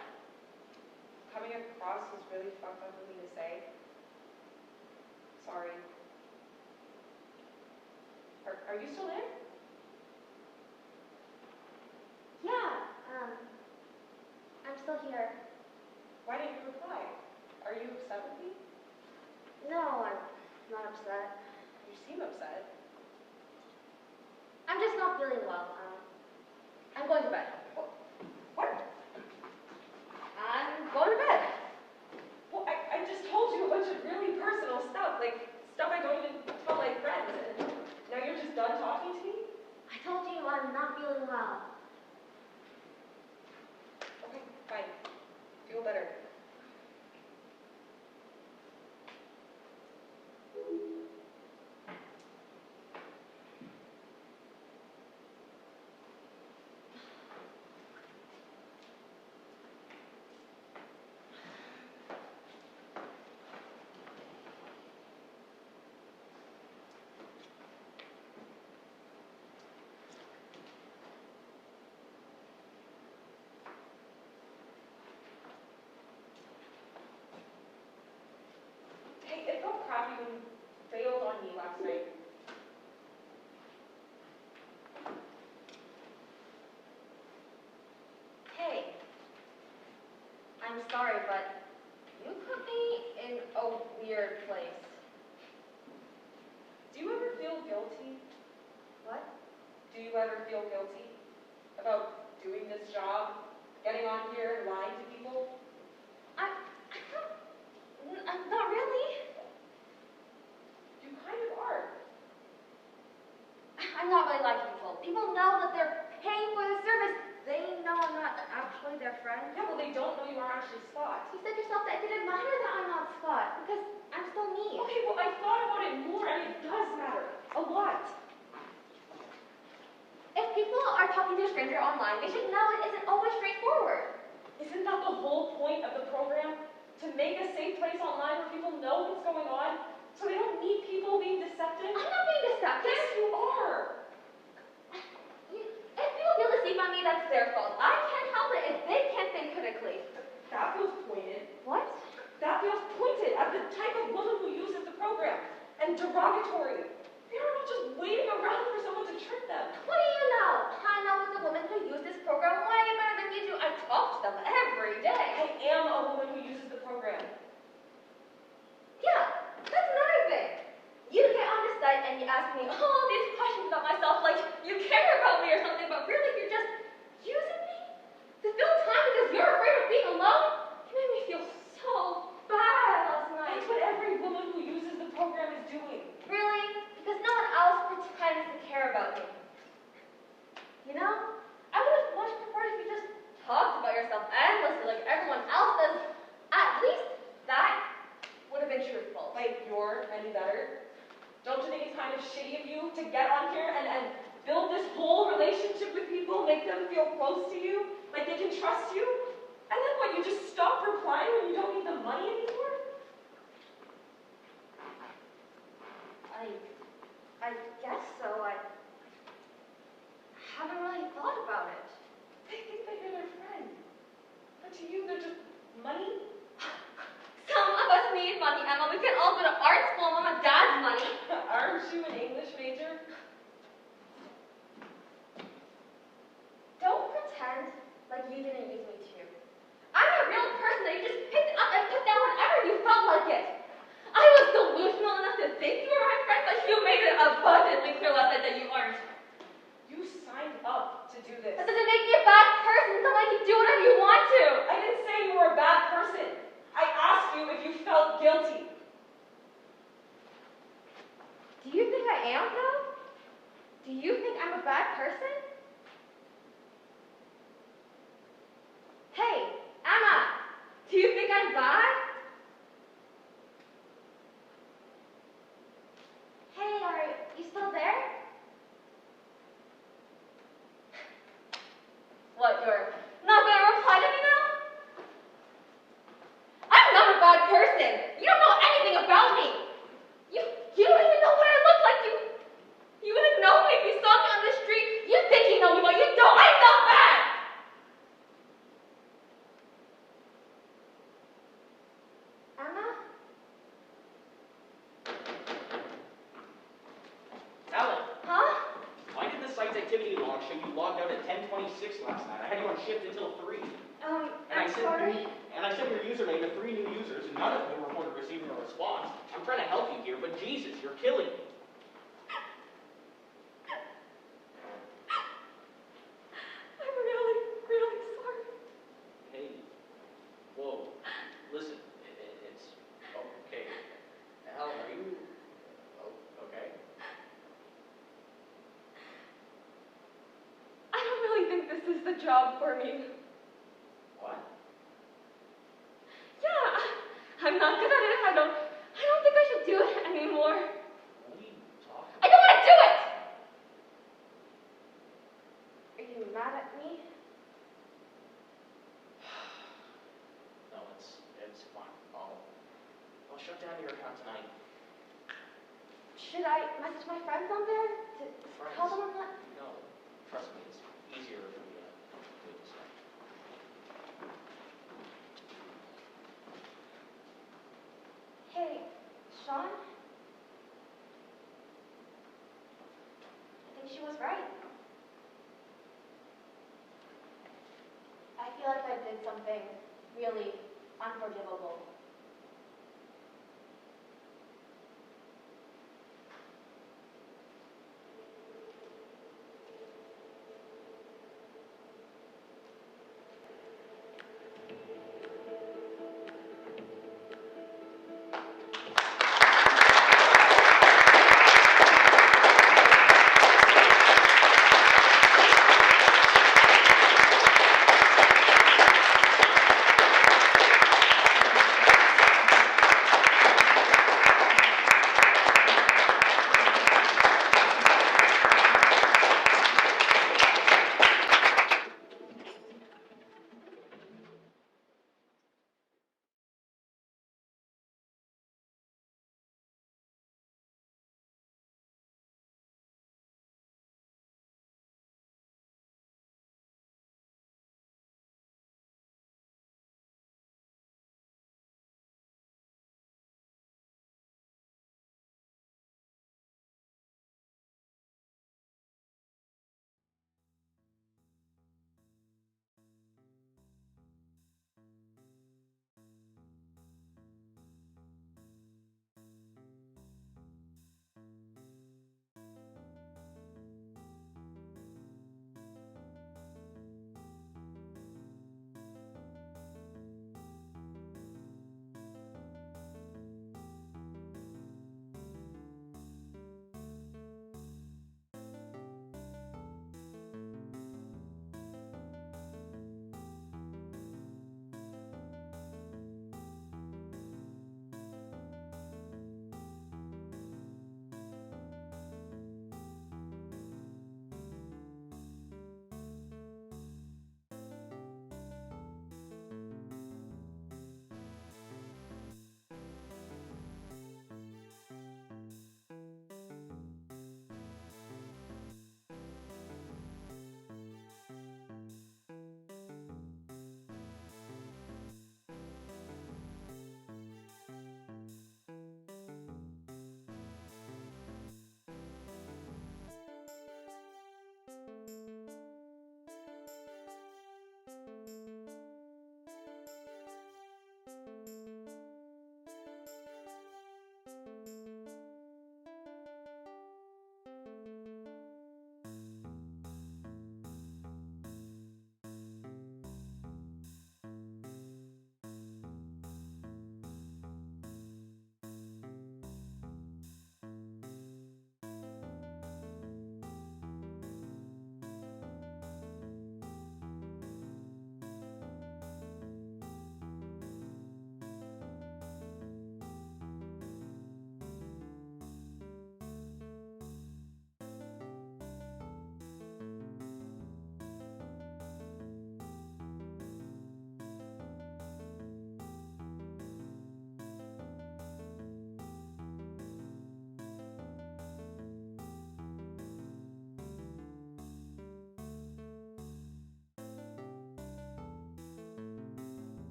coming across as really fucked up of me to say? Sorry. Are you still there? Yeah, I'm still here. Why didn't you reply? Are you upset with me? No, I'm not upset. You seem upset. I'm just not feeling well. I'm going to bed. What? I'm going to bed. Well, I just told you a bunch of really personal stuff, like stuff I don't even tell my friends, and now you're just done talking to me? I told you I'm not feeling well. Okay, fine. Feel better. Hey, it felt crappy when you failed on me last night. Hey, I'm sorry, but you put me in a weird place. Do you ever feel guilty? What? Do you ever feel guilty about doing this job, getting on here and lying to people? Not really. You kind of are. I'm not really like people. People know that they're paying for the service. They know I'm not actually their friend. Yeah, well, they don't know you are actually Scott. You said yourself that it didn't matter that I'm not Scott, because I'm still me. Okay, well, I thought about it more, and it does matter. A lot. If people are talking to a stranger online, they should know it isn't always straightforward. Isn't that the whole point of the program? To make a safe place online where people know what's going on, so they don't need people being deceptive? I'm not being deceptive. Yes, you are. If people feel deceived by me, that's their fault. I can't help it if they can't think critically. That feels pointed. What? That feels pointed at the type of woman who uses the program. And derogatory. They are not just waiting around for someone to trick them. What do you know? I know it's a woman who used this program way better than you do. I talk to them every day. I am a woman who uses the program. Yeah, that's another thing. You get on the site and you ask me all these questions about myself like you care about me or something, but really you're just using me to fill time because you're afraid of being alone? You made me feel so bad last night. That's what every woman who uses the program is doing. Really? Because no one else pretends to care about me. You know? I would have much preferred if you just talked about yourself endlessly like everyone else does. At least that would have been truthful. Like you're any better? Don't you think it's kind of shitty of you to get on here and build this whole relationship with people, make them feel close to you, like they can trust you? And then what, you just stop replying when you don't need the money anymore? I guess so. I haven't really thought about it. They think that you're their friend. But to you, they're just money? Some of us need money, Emma. We can't all go to art school and want my dad's money. Aren't you an English major? Don't pretend like you didn't use me too. I'm a real person that you just picked up and put down whenever you felt like it. I was delusional enough to think you were my friend, but you made it abundantly clear last night that you aren't. You signed up to do this. That doesn't make me a bad person. Don't let you do whatever you want to. I didn't say you were a bad person. I asked you if you felt guilty. Do you think I am, though? Do you think I'm a bad person? Hey, Emma, do you think I'm bad? Hey, are you still there? What, you're not gonna reply to me now? I'm not a bad person. You don't know anything about me. You don't even know what I look like. You wouldn't know me if you saw me on the street. You think you know me, but you don't. I'm not bad. Emma? Alan, Huh? why did the site's activity log show you logged out at 10:26 last night? I had you on shift until 3. I'm sorry. And I sent your username to 3 new users, and none of them reported receiving a response. I'm trying to help you here, but Jesus, you're killing me. I'm is the job for me. What? Yeah, I'm not good at it. I don't think I should do it anymore. What are you talking I don't want to do it! Are you mad at me? No, it's fine. I'll shut down your account tonight. Should I message my friends on there to tell them I'm not? No, trust me, it's easier if we do it this way. Hey, Sean? I think she was right. I feel like I did something really unforgivable.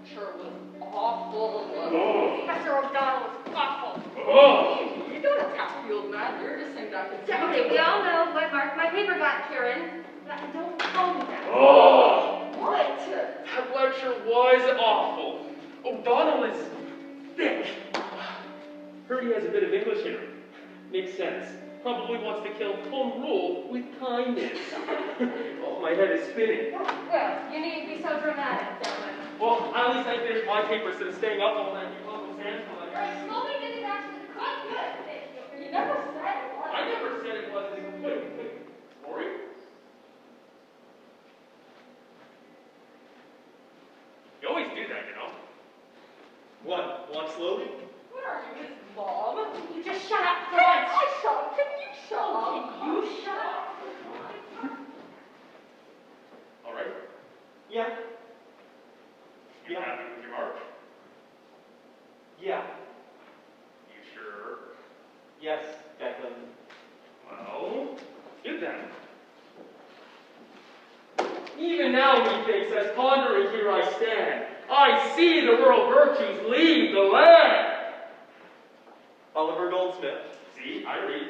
lecture was awful. Oh. Professor O'Donnell was awful. Oh. You don't attack the old man, you're just saying that to Okay, we all know what marked my paper got, Kieran. Don't call me that. Oh. What? That lecture was awful. O'Donnell is thick. Heard he has a bit of English in him. Makes sense. Probably wants to kill home rule with kindness. Oh, my head is spinning. Well, you needn't be so dramatic, gentlemen. Well, at least I finished my paper instead of staying up all night in Uncle Sam's collection. Right, slowly getting back to the good. You never said it was. I never said it was. Wait, Rory? You always do that, you know. What? Walk slowly? What are you, his mom? You just shut up for Can once. I shut up? Can you shut up? Can you shut up? All right. Yeah. You happy with your mark? Yeah. You sure? Yes, Declan. Well, good then. Even now, methinks, as pondering here I stand, I see the rural virtues leave the land. Oliver Goldsmith. See, I read.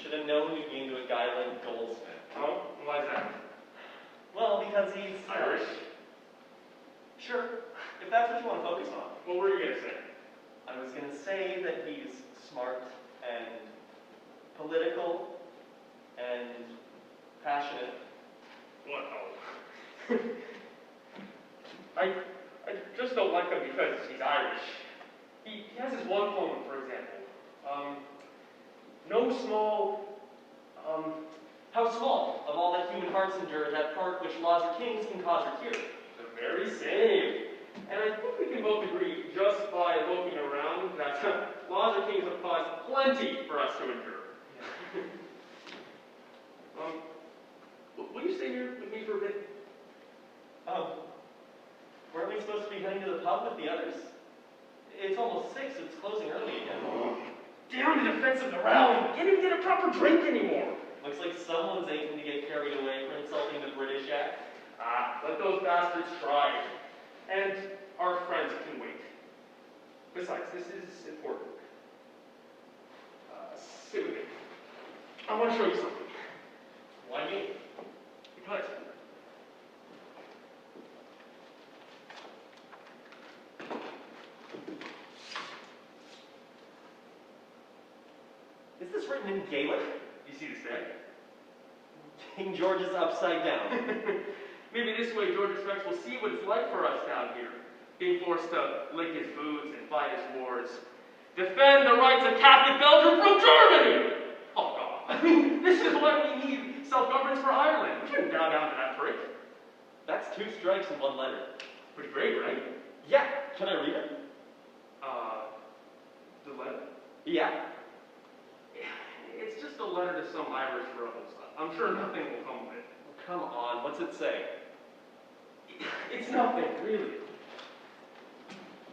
Should have known you'd be into a guy like Goldsmith. Oh, why's that? Well, because he's Irish. Sure, if that's what you want to focus on. What were you gonna say? I was going to say that he's smart and political and passionate. What? Oh. I just don't like him because he's Irish. He has his one poem, for example. No small, How small of all that human hearts endure, that part which laws or kings can cause or cure. the very same. And I think we can both agree, just by looking around, that laws or kings have caused plenty for us to endure. Will you stay here with me for a bit? Weren't we supposed to be heading to the pub with the others? It's almost 6, it's closing early again. Down the defense of the realm! Can't even get a proper drink anymore! Looks like someone's aiming to get carried away for insulting the British Act. Ah, let those bastards try. And our friends can wait. Besides, this is important. Sit with me. I want to show you something. Why me? Because Is this written in Gaelic? you see the stag? King George is upside down. Maybe this way George Rex will see what it's like for us down here, being forced to lick his boots and fight his wars. Defend the rights of Catholic Belgium from Germany! Oh, God. I mean, this is why we need self-governance for Ireland. We shouldn't bow down to that prick. That's 2 strikes in 1 letter. Pretty great, right? Yeah, can I read it? The letter? Yeah. It's just a letter to some Irish rebels. I'm sure nothing will come of it. Come on, what's it say? It's nothing, really.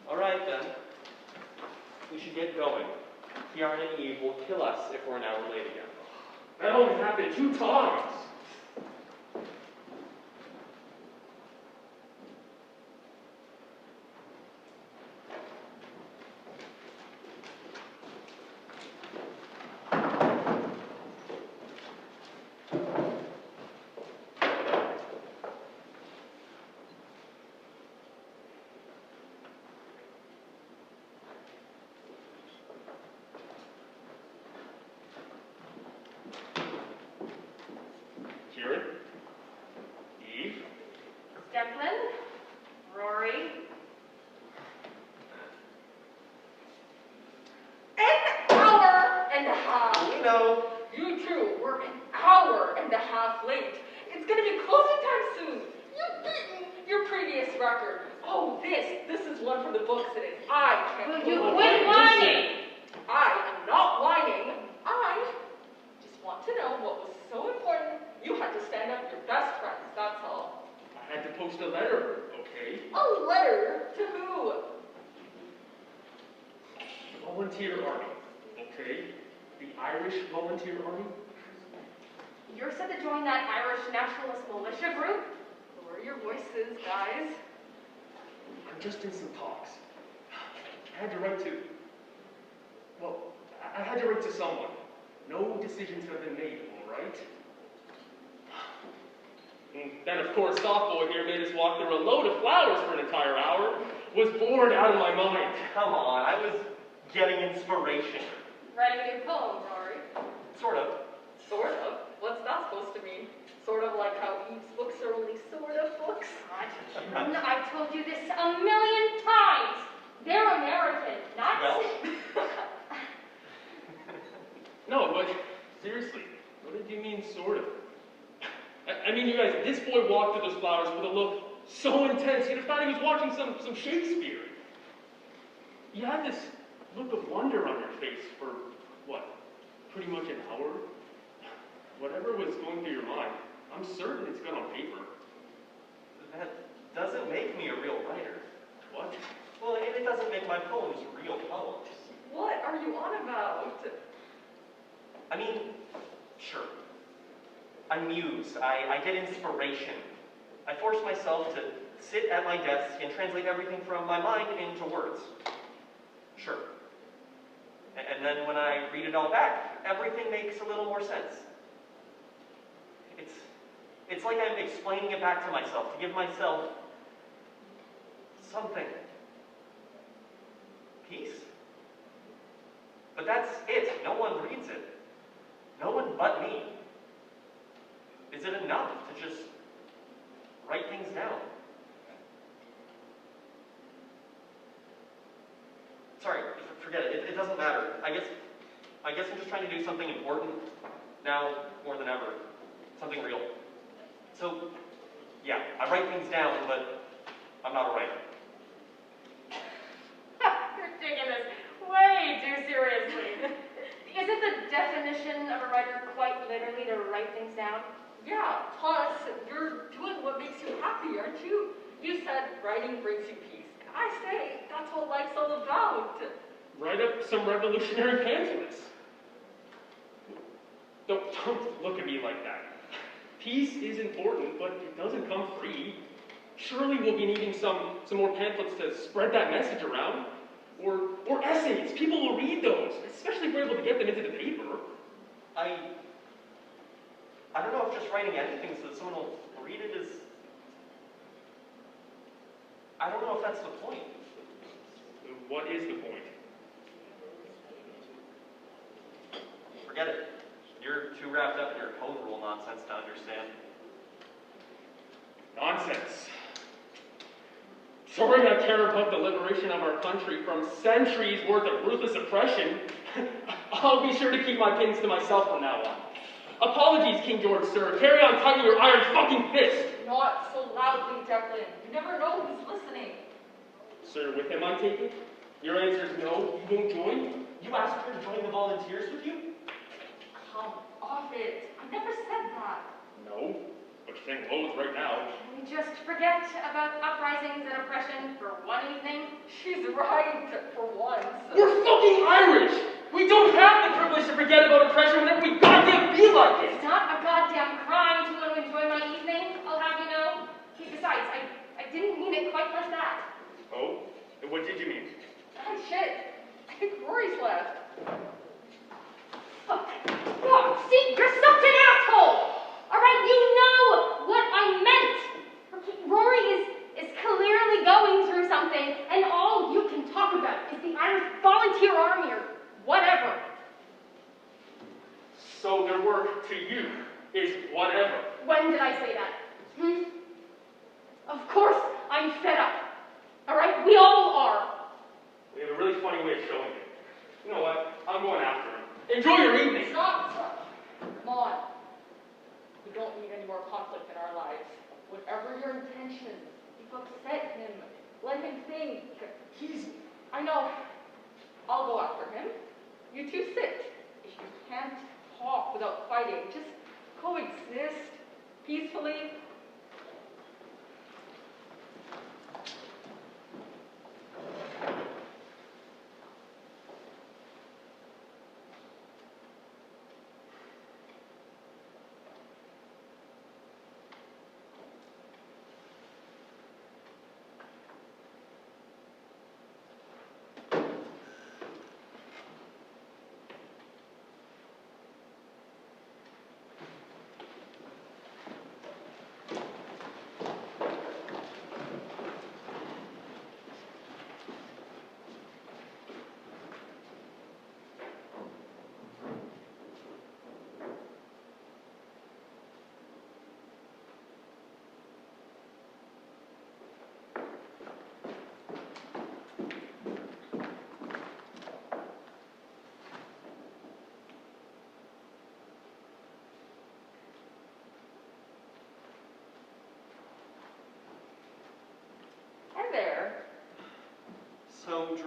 All right, then. We should get going. Kieran and Eve will kill us if we're an hour late again. That only happened 2 times. Kieran? Eve? Declan, Rory. An hour and a half. We know. You two were an hour and a half late. It's gonna be closing time soon. You've beaten your previous record. Oh, this is one for the books, it is. I can't Will believe you it. quit whining? I am not whining. I just want to know what was so important. You had to stand up for your best friends, that's all. I had to post a letter, okay? A letter to who? Volunteer army, okay? The Irish Volunteer Army? You're set to join that Irish nationalist militia group? Lower your voices, guys. I'm just in some talks. I had to write to, well, I had to write to someone. No decisions have been made, all right? And then, of course, softball here made us walk through a load of flowers for an entire hour. Was bored out of my mind. Come on, I was getting inspiration. Writing a new poem, Rory. Sort of. Sort of? What's that supposed to mean? Sort of like how Eve's books are only sort of books? I've told you this a million times. They're American, not... Well. No, but seriously, what did you mean, sort of? I mean, you guys, this boy walked through those flowers with a look so intense, you'd have thought he was watching some Shakespeare. You had this look of wonder on your face for, what, pretty much an hour? Whatever was going through your mind, I'm certain it's good on paper. That doesn't make me a real writer. What? Well, it doesn't make my poems real poems. What are you on about? I mean, sure. I muse. I get inspiration. I force myself to sit at my desk and translate everything from my mind into words. Sure. And then when I read it all back, everything makes a little more sense. It's like I'm explaining it back to myself, to give myself something. Peace. But that's it. No one reads it. No one but me. Is it enough to just write things down? Sorry, forget it. It doesn't matter. I guess I'm just trying to do something important now more than ever. Something real. So, yeah, I write things down, but I'm not a writer. You're taking this way too seriously. Isn't the definition of a writer quite literally to write things down? Yeah, plus you're doing what makes you happy, aren't you? You said writing brings you peace. And I say that's what life's all about. Write up some revolutionary pamphlets. Don't look at me like that. Peace is important, but it doesn't come free. Surely we'll be needing some more pamphlets to spread that message around. Or essays. People will read those, especially if we're able to get them into the paper. I don't know if just writing anything so that someone will read it is... I don't know if that's the point. What is the point? Forget it. You're too wrapped up in your code rule nonsense to understand. Nonsense. Sorry I care about the liberation of our country from centuries worth of ruthless oppression. I'll be sure to keep my opinions to myself from now on. Apologies, King George, sir. Carry on tightening your iron fucking fist. Not so loudly, Declan. You never know who's listening. Sir, with him I take it? Your answer is no, you won't join? You asked her to join the volunteers with you? Come off it. I never said that. No, but you're saying loads right now. Can we just forget about uprisings and oppression for one evening? She's right, for once. We're fucking Irish! We don't have the privilege to forget about oppression whenever we goddamn feel like it! It's not a goddamn crime to want to enjoy my evening, I'll have you know. Besides, I didn't mean it quite like that. Oh? And what did you mean? Oh, shit. I think Rory's left. Fuck. See, you're such an asshole! Alright, you know what I meant! Okay, Rory is clearly going through something, and all you can talk about is the Irish Volunteer Army or whatever. So their work to you is whatever. When did I say that? Of course I'm fed up. Alright, we all are. We have a really funny way of showing it. You know what? I'm going after him. Enjoy your evening! Stop. Come on. We don't need any more conflict in our lives. Whatever your intentions, you've upset him. Let him think. I know. I'll go after him. You two sit. If you can't talk without fighting, just coexist peacefully.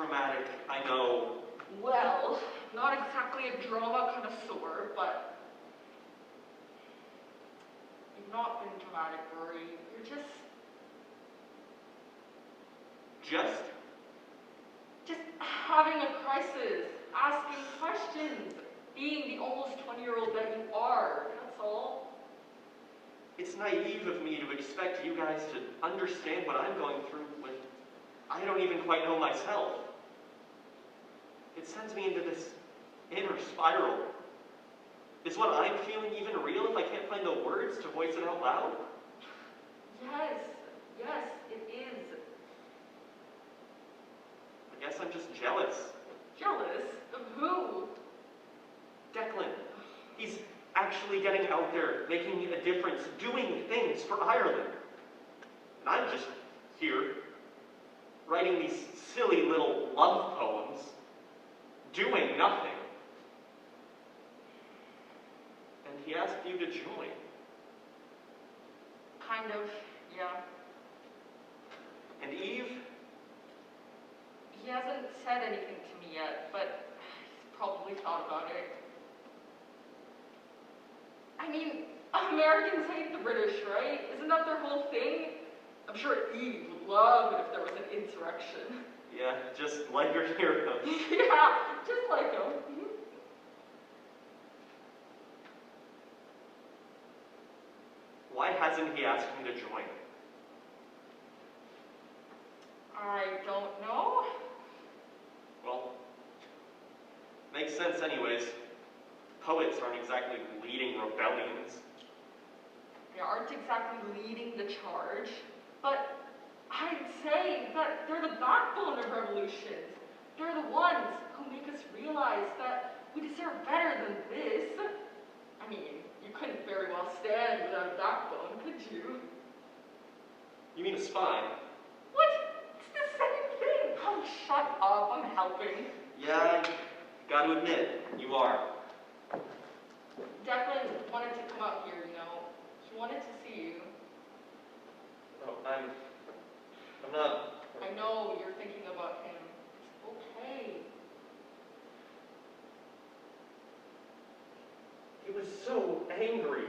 dramatic, I know. Well, not exactly a drama connoisseur, but you've not been dramatic, Rory. You're just having a crisis, asking questions, being the almost 20-year-old that you are, that's all. It's naive of me to expect you guys to understand what I'm going through when I don't even quite know myself. It sends me into this inner spiral. Is what I'm feeling even real if I can't find the words to voice it out loud? Yes, it is. I guess I'm just jealous. Jealous? Of who? Declan. He's actually getting out there, making a difference, doing things for Ireland. And I'm just here, writing these silly little love poems, doing nothing. And he asked you to join. Kind of, yeah. And Eve? He hasn't said anything to me yet, but he's probably thought about it. I mean, Americans hate the British, right? Isn't that their whole thing? I'm sure Eve would love it if there was an insurrection. Yeah, just like your heroes. Yeah, just like them. Why hasn't he asked me to join? I don't know. Well, makes sense anyways. Poets aren't exactly leading rebellions. They aren't exactly leading the charge, but I'd say that they're the backbone of revolutions. They're the ones who make us realize that we deserve better than this. I mean, you couldn't very well stand without a backbone, could you? You mean a spine? What? It's the same thing. Oh, shut up. I'm helping. Yeah, I gotta admit, you are. Declan wanted to come up here, you know. He wanted to see you. Oh, I'm not... I know you're thinking about him. It's okay. He was so angry.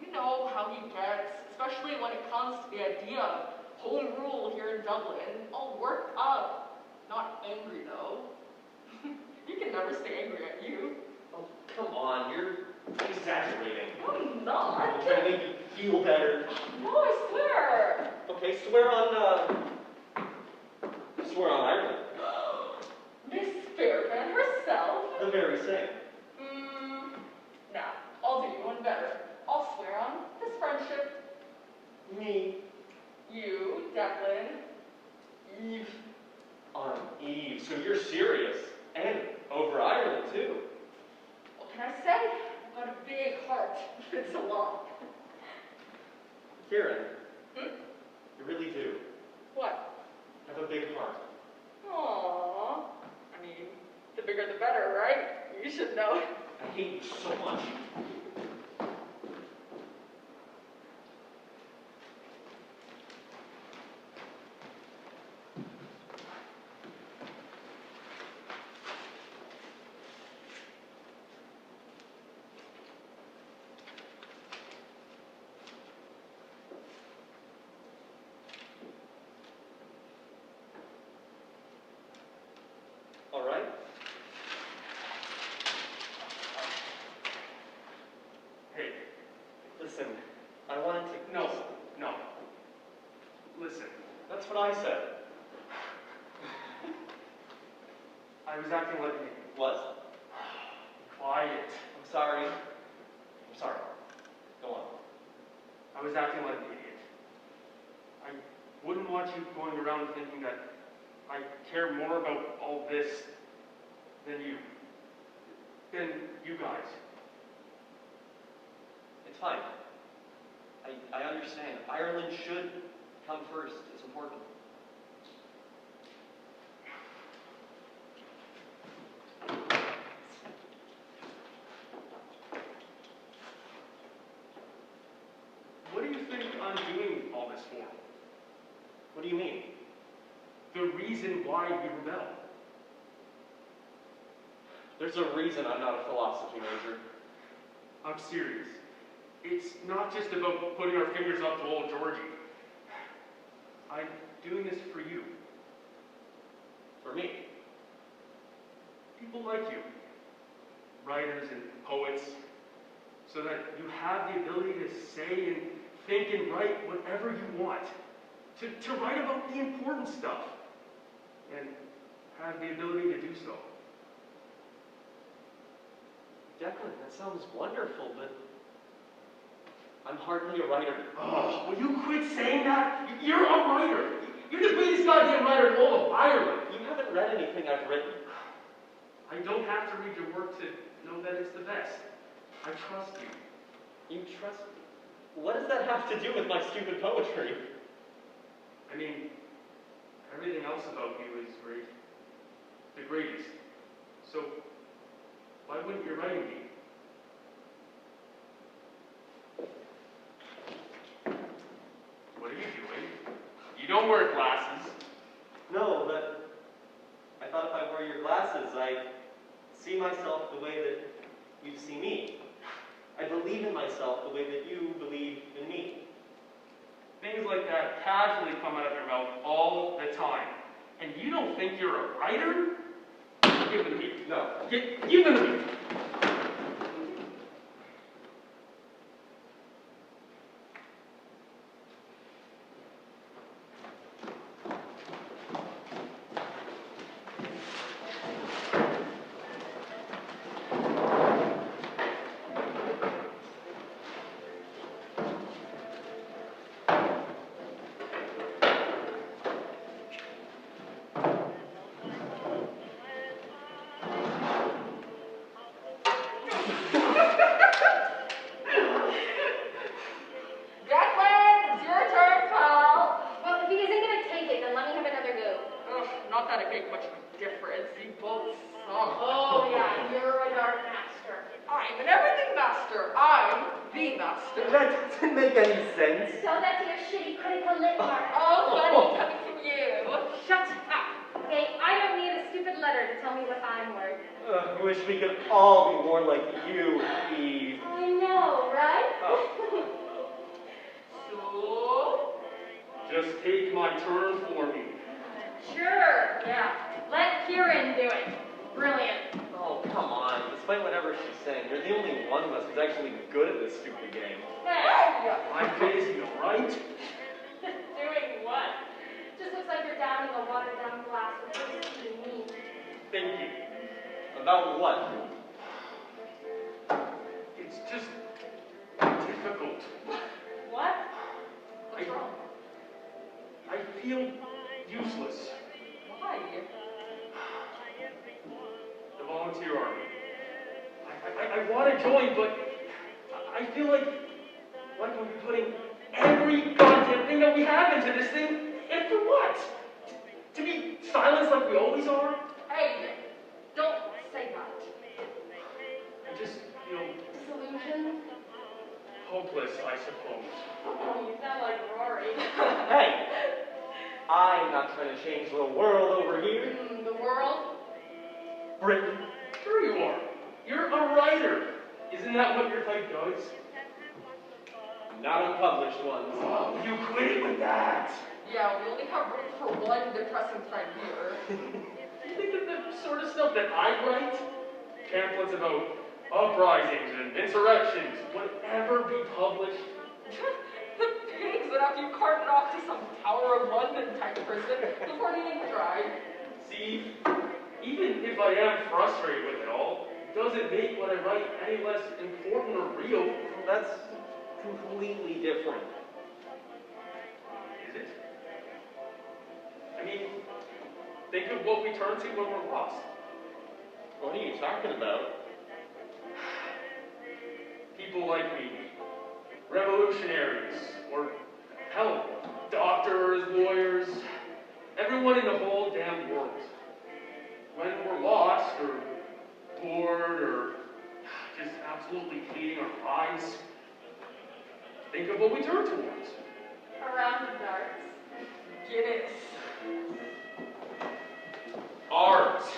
You know how he gets, especially when it comes to the idea of home rule here in Dublin. All worked up. Not angry, though. He can never stay angry at you. Oh, come on, you're exaggerating. No, I'm not. I'm trying to make you feel better. No, I swear. Okay, swear on Ireland. Miss Fairbairn herself? The very same. Nah, I'll do you one better. I'll swear on this friendship. Me. You, Declan. Eve. On Eve. So you're serious. And over Ireland, too. What can I say? I've got a big heart. It's a lot. Kieran. You really do. What? Have a big heart. Aww. I mean, the bigger the better, right? You should know. I hate you so much. All right. Hey, Listen, I wanted to... no. Listen, That's what I said. I was acting like an idiot. What? Quiet. I'm sorry. I'm sorry. Go on. I was acting like an idiot. I wouldn't want you going around thinking that I care more about all this than you guys. It's fine. I understand. Ireland should come first. It's important. What do you think I'm doing all this for? What do you mean? the reason why we rebel. There's a reason I'm not a philosophy major. I'm serious. It's not just about putting our fingers up to old Georgie. I'm doing this for you. For me. People like you. Writers and poets. So that you have the ability to say and think and write whatever you want. To write about the important stuff. And have the ability to do so. Declan, that sounds wonderful, but I'm hardly a writer. Oh, will you quit saying that? You're a writer. You're the greatest goddamn writer in all of Ireland. You haven't read anything I've written. I don't have to read your work to know that it's the best. I trust you. You trust me? What does that have to do with my stupid poetry? I mean, everything else about you is great. The greatest. So, why wouldn't you write me? What are you doing? You don't wear glasses. No, but I thought if I wore your glasses, I'd see myself the way that you see me. I believe in myself the way that you believe in me. Things like that casually come out of your mouth all the time. And you don't think you're a writer? Give them to me. No. Give them to me. Declan, it's your turn, pal. Well, if he isn't gonna take it, then let me have another go. Ugh, not that it makes much of a difference. You both suck. Oh yeah, you're a dark master. I'm an everything master. I'm the master. That doesn't make any sense. Tell that to your shitty critical lit mark. Oh, funny coming from you. Shut up. Okay, I don't need a stupid letter to tell me what I'm worth. I wish we could all be more like you, Eve. I know, right? So, Just take my turn for me. Sure, yeah. Let Kieran do it. Brilliant. Oh, come on. Despite whatever she's saying, you're the only one of us who's actually good at this stupid game. Hey, I'm busy, alright? doing what? Just looks like you're downing a watered down glass with whiskey and me. Thank you. About what? It's just difficult. What? what's wrong? I feel useless. Why? The volunteer army. I want to join, but I feel like we're putting every goddamn thing that we have into this thing, and for what? To be silenced like we always are? Hey, don't say that. I just feel Disillusion? hopeless, I suppose. Oh, you sound like Rory. Hey! I'm not trying to change the world over here. The world? Britain. Sure you are. You're a writer. Isn't that what your type does? Not unpublished ones. Oh, you quit it with that. Yeah, we only have room for one depressing friend here. You think that the sort of stuff that I write, pamphlets about uprisings and insurrections, would ever be published? The pigs that after you carted off to some Tower of London type person before needing tried. See, even if I am frustrated with it all, it doesn't make what I write any less important or real. That's completely different. Is it? I mean, think of what we turn to when we're lost. What are you talking about? People like me, revolutionaries, or hell, doctors, lawyers, everyone in the whole damn world. When we're lost, or bored, or just absolutely hating our lives, think of what we turn towards. Around the darts. Guinness. art,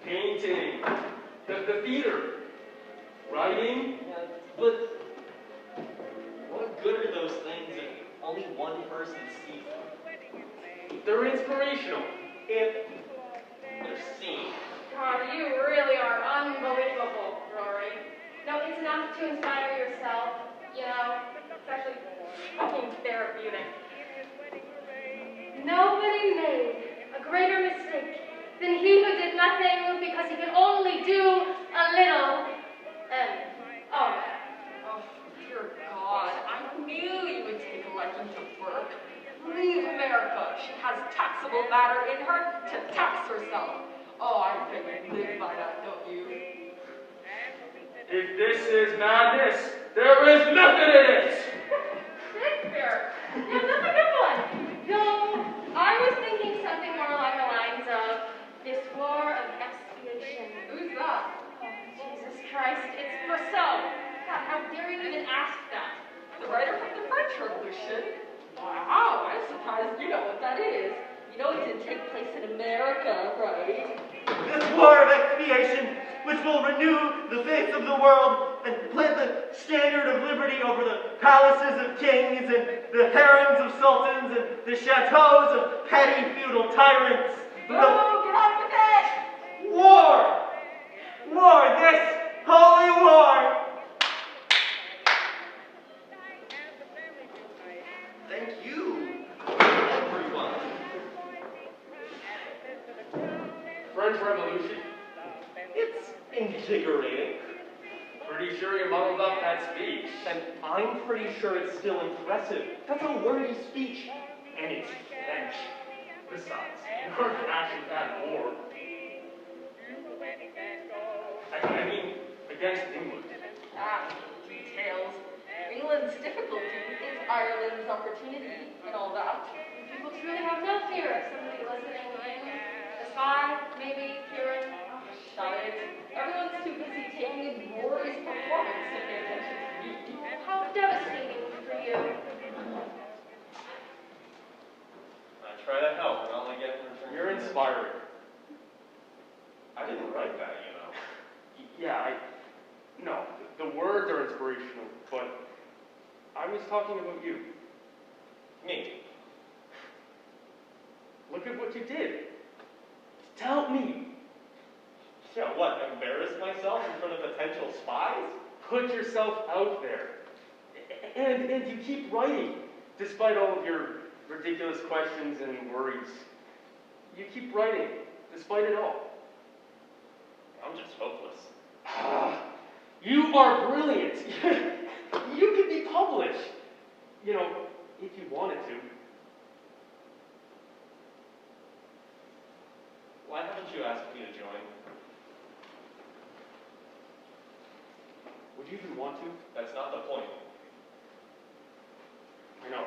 painting, the theater, writing. Yeah, but what good are those things if only one person sees them? They're inspirational. If they're seen. God, you really are unbelievable, Rory. No, it's enough to inspire yourself, you know. It's actually fucking therapeutic. Nobody made a greater mistake than he who did nothing because he could only do a little. And, oh, Oh, dear God, I knew you would take a liking to work. Leave America. She has taxable matter in her to tax herself. Oh, I bet you live by that, don't you? If this is madness, there is method in it! Shakespeare. Yeah, that's a good one. No, I was thinking something more along the lines of this war of expiation. Who's that? Oh, Jesus Christ, it's Rousseau. God, how dare you even ask that? The writer from the French Revolution? Wow, I'm surprised you know what that is. You know it didn't take place in America, right? This war of expiation, which will renew the face of the world and plant the standard of liberty over the palaces of kings and the harems of sultans and the chateaus of petty feudal tyrants. Oh, get on with it! War! War! This holy war! Thank you, everyone. French Revolution. It's invigorating. Pretty sure you muddled up that speech. And I'm pretty sure it's still impressive. That's a wordy speech. And it's French. Besides, you weren't actually at war. I mean, against England. Ah, details. England's difficulty is Ireland's opportunity and all that. People truly have no fear of somebody listening in. A spy, maybe, Huron. Oh, shut it. Everyone's too busy taking in Rory's performance to pay attention to me. How devastating for you. I try to help, and all I get in return. You're inspiring. I didn't write that, you know. Yeah, no, the words are inspirational, but I was talking about you. Me. Look at what you did. Tell me. Yeah, what, embarrass myself in front of potential spies? Put yourself out there. And you keep writing, despite all of your ridiculous questions and worries. You keep writing, despite it all. I'm just hopeless. You are brilliant. You could be published. You know, if you wanted to. Why haven't you asked me to join? Would you even want to? That's not the point. I know.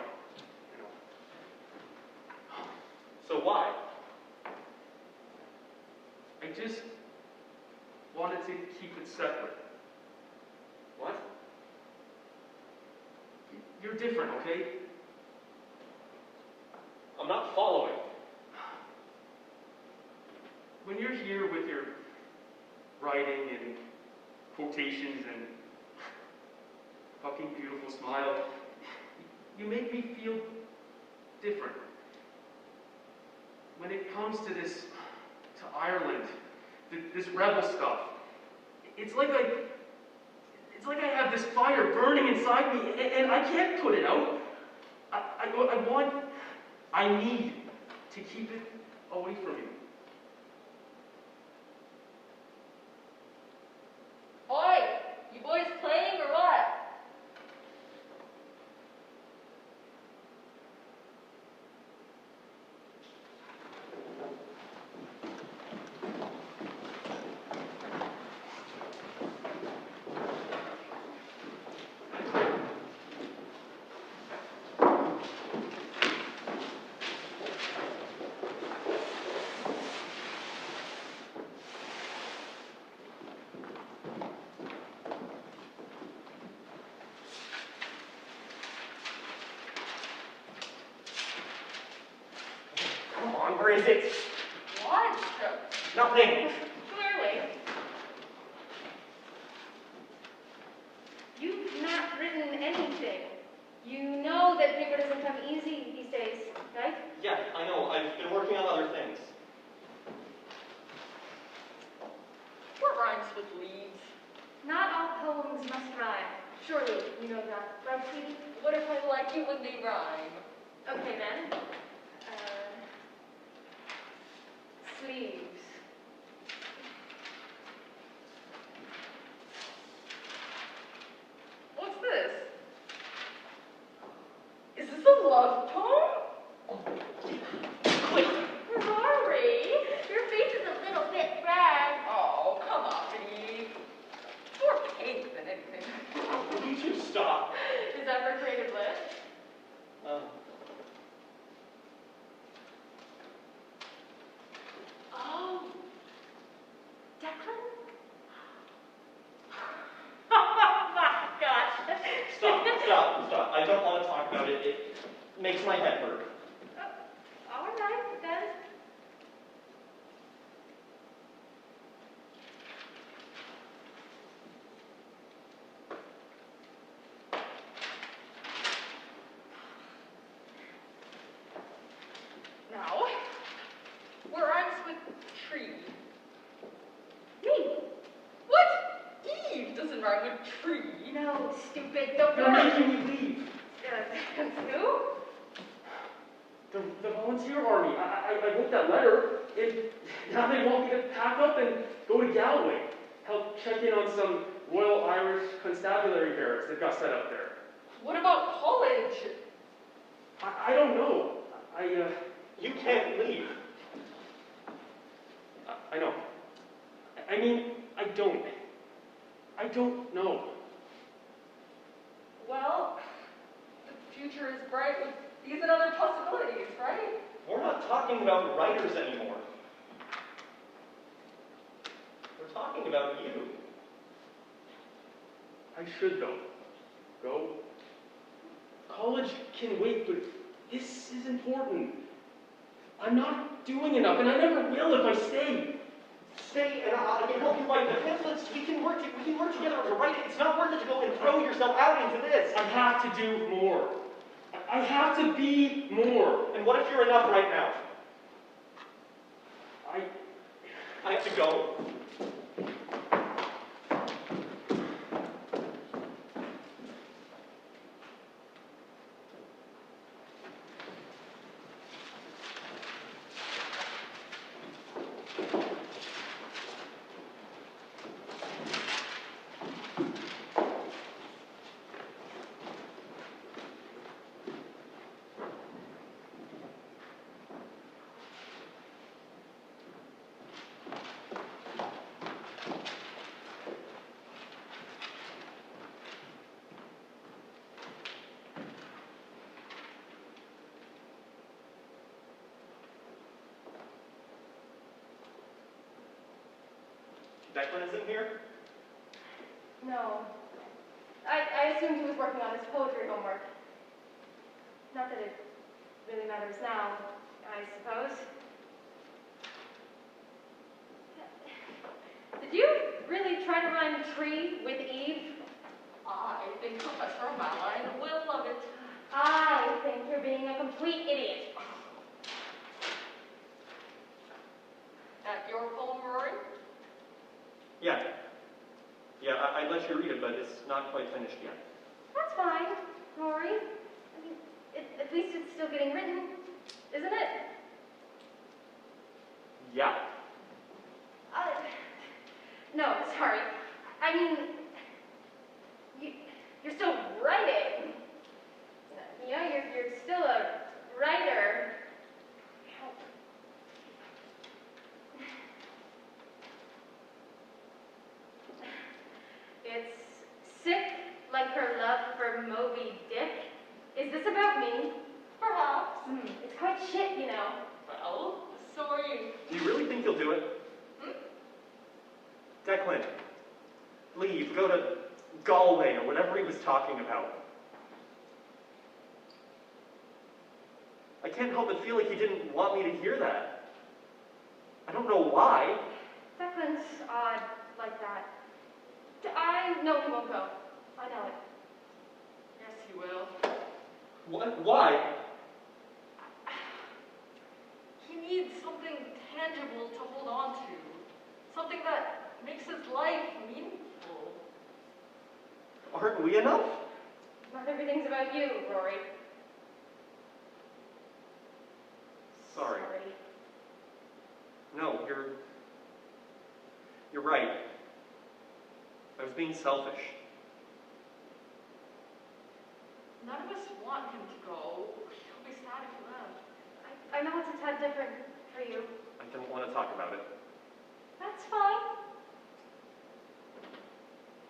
So why? I just wanted to keep it separate. What? You're different, okay? I'm not following. When you're here with your writing and quotations and fucking beautiful smile, you make me feel different. When it comes to Ireland, this rebel stuff, it's like I have this fire burning inside me, and I can't put it out. I need to keep it away from you. Oi, you boys playing or what? Come on, where is it? What? Nothing. Clearly. You've not written anything. You know that paper doesn't come easy these days, right? Yeah, I know. I've been working on other things. What rhymes with leaves? Not all poems must rhyme. Surely you know that, right, sweetie? What if I like it when they rhyme? Okay, then. Sleeves. What's this? Is this a love poem? Wait. Rory, your face is a little bit red. Oh, come on, Eve. More pink than anything. Will you two stop? Is that for creative lit? Oh. Declan? Oh my gosh. Stop. I don't want to talk about it. It makes my head hurt. All right, then. Now, where rhymes with tree? Me. What? Eve doesn't rhyme with tree. No, stupid. Don't They're worry. making me leave. Who? The volunteer army. I wrote that letter, and now they want me to pack up and go to Galway. Help check in on some Royal Irish Constabulary barracks that got set up there. What about college? I don't know. You can't leave. I know. I mean, I don't know. Well, the future is bright with these and other possibilities, right? We're not talking about writers anymore. We're talking about you. I should, though. Go. College can wait, but this is important. I'm not doing enough, and I never will if I stay. Stay, and I can help you write the pamphlets. We can work together to write it. It's not worth it to go and throw yourself out into this. I have to do more. I have to be more. And what if you're enough right now? I have to go. Declan isn't here? No. I assumed he was working on his poetry homework. Not that it really matters now, I suppose. Did you really try to rhyme tree with Eve? I think Professor O'Malley will love it. I think you're being a complete idiot. At your poem, Rory? Yeah, I'd let you read it, but it's not quite finished yet. That's fine, Rory. I mean, at least it's still getting written, isn't it? Yeah. No, sorry. I mean, you're still writing. You know, you're still a writer. It's sick like her love for Moby Dick. Is this about me? Perhaps. It's quite shit, you know. Well, so are you. Do you really think you'll do it? Declan, leave, go to Galway or whatever he was talking about. I can't help but feel like he didn't want me to hear that. I don't know why. Declan's odd like that. I know he won't go. I know it. Yes, he will. What? Why? He needs something tangible to hold on to. Something that makes his life meaningful. Aren't we enough? Not everything's about you, Rory. Sorry. No, you're right. I was being selfish. None of us want him to go. He'll be sad if he left. I know it's a tad different for you. I don't want to talk about it. That's fine.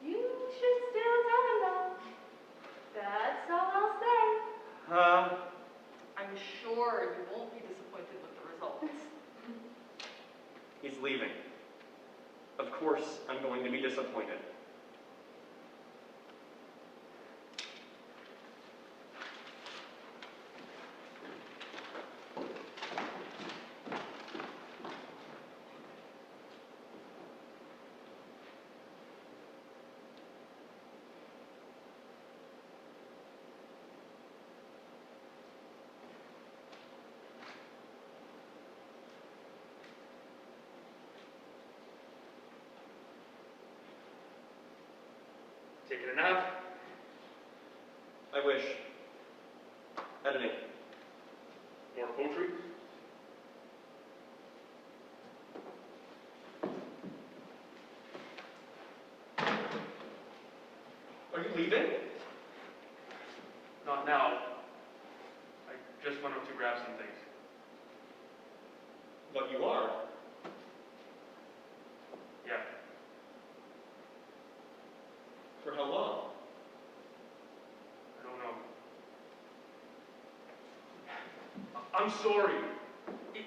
You should still tell him though. That's all I'll say. I'm sure you won't be disappointed with the results. He's leaving. Of course, I'm going to be disappointed. Taking a nap? I wish. Editing. More poetry? Are you leaving? Not now. I just went up to grab some things. But you are. Yeah. For how long? I don't know. I'm sorry.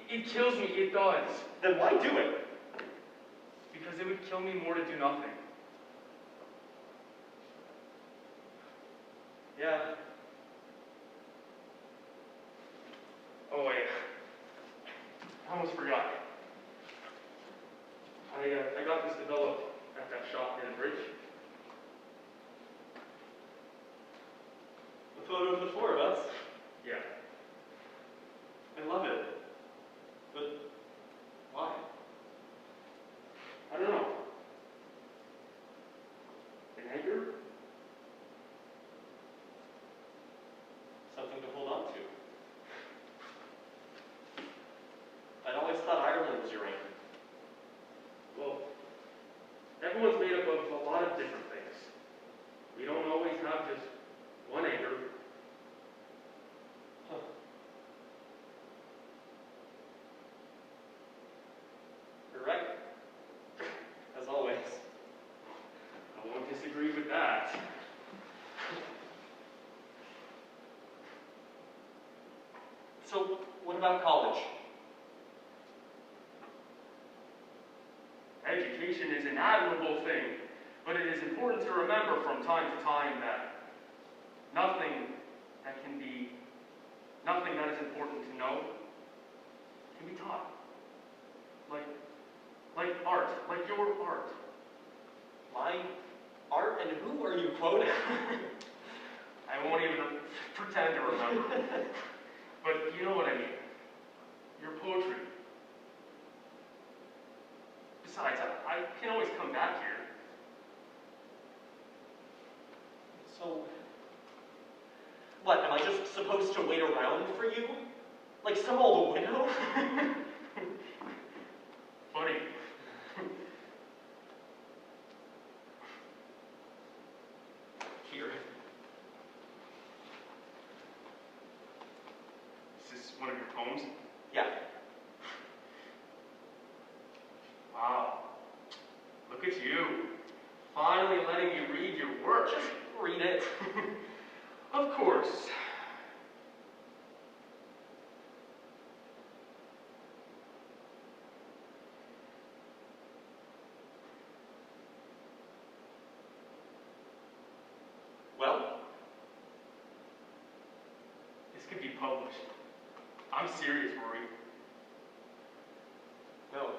It kills me, it does. Then why do it? Because it would kill me more to do nothing. Yeah. Oh wait. I almost forgot. I got this developed at that shop near the bridge. A photo of the four of us. Yeah. I love it. But why? I don't know. An anchor? Something to hold on to. I'd always thought Ireland was your anchor. Well, everyone's made up of a lot of different things. We don't always have just one anchor. Huh. You're right. As always. I won't disagree with that. So, what about college? Education is an admirable thing, but it is important to remember from time to time that nothing that is important to know can be taught. Like art, like your art. My art, and who are you quoting? I won't even pretend to remember. But you know what I mean. Your poetry. Besides, I can always come back here. So, what, am I just supposed to wait around for you? Like some old widow? Funny. Here. Is this one of your poems? Yeah. Wow. Look at you. Finally letting me read your work. Just read it. Of course. Well, This could be published. I'm serious, Rory. no.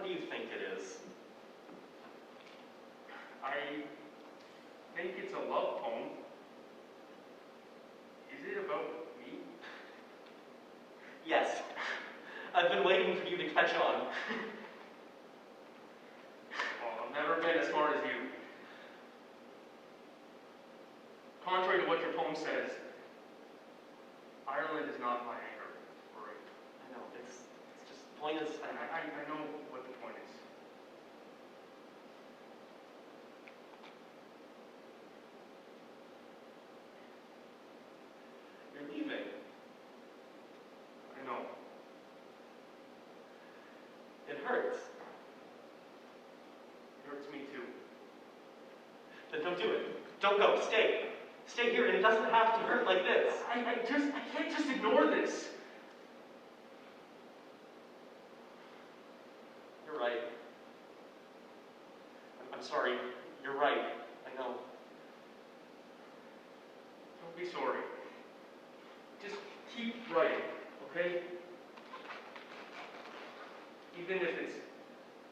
What do you think it is? I think it's a love poem. Is it about me? Yes. I've been waiting for you to catch on. Well, I've never been as smart as you. Contrary to what your poem says, Ireland is not my anchor. Right. I know, it's just, the point is, I know what the point is. you're leaving. I know. It hurts. It hurts me too. Then don't do it. Don't go, stay. Stay here, and it doesn't have to hurt like this. I can't just ignore this. You're right. I'm sorry. You're right. I know. Don't be sorry. Just keep writing, okay? Even if it's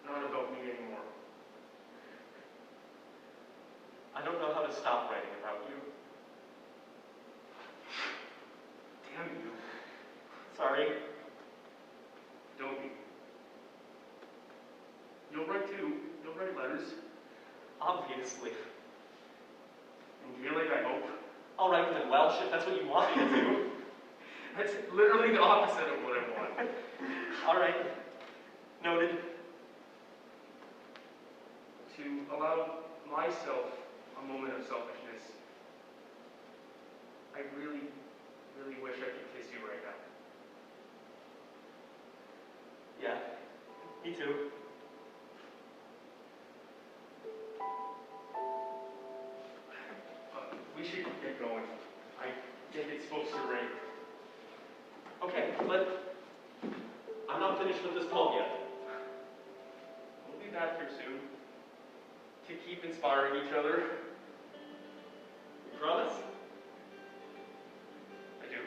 not about me anymore. I don't know how to stop writing about you. Damn you. Sorry. Don't be. You'll write too. You'll write letters. Obviously. In Gaelic, I hope. I'll write them in Welsh if that's what you want me to do. That's literally the opposite of what I want. All right. Noted. To allow myself a moment of selfishness, I really, really wish I could kiss you right now. Yeah, me too. We should get going. I think it's supposed to rain. Okay, but I'm not finished with this poem yet. We'll be back here soon to keep inspiring each other. You promise? I do.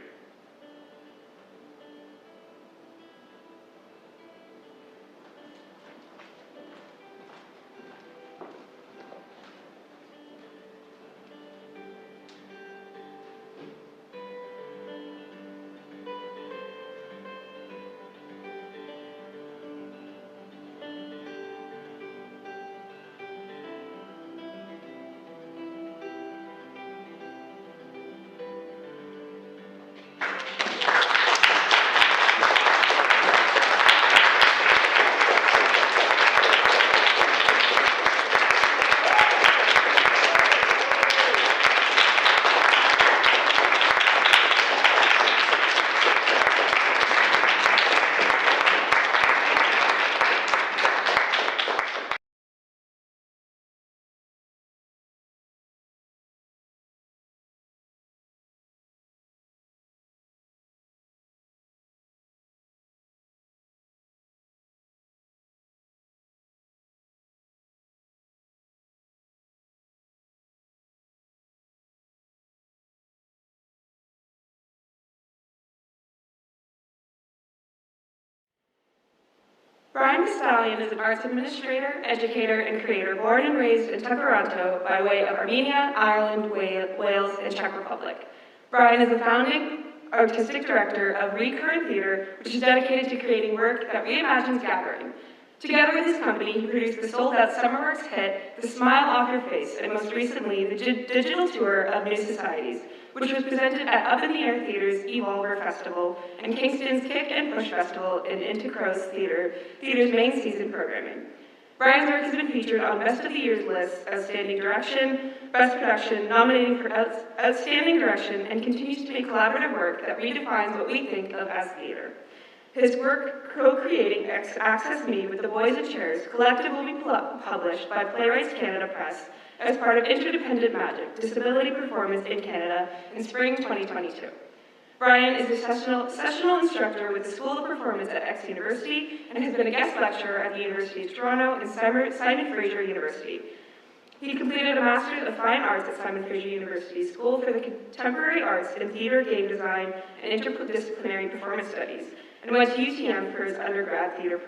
Brian Postalian is an arts administrator, educator, and creator born and raised in Toronto by way of Armenia, Ireland, Wales, and Czech Republic. Brian is the founding artistic director of Recurrent Theatre, which is dedicated to creating work that reimagines gathering. Together with his company, he produced the sold-out Summerworks hit, The Smile Off Your Face, and most recently, the digital tour of Mississaugas, which was presented at Up in the Air Theatre's Evolver Festival and Kingston's Kick and Push Festival in Into Crow's Theatre's main season programming. Brian's work has been featured on Best of the Year's lists, Outstanding Direction, Best Production, nominating for Outstanding Direction, and continues to make collaborative work that redefines what we think of as theater. His work co-creating Access Me with the Boys and Chairs Collective will be published by Playwrights Canada Press as part of Interdependent Magic, Disability Performance in Canada in spring 2022. Brian is a sessional instructor with the School of Performance at X University and has been a guest lecturer at the University of Toronto and Simon Fraser University. He completed a Master's of Fine Arts at Simon Fraser University School for the Contemporary Arts in Theatre, Game Design, and Interdisciplinary Performance Studies, and went to UTM for his undergrad theatre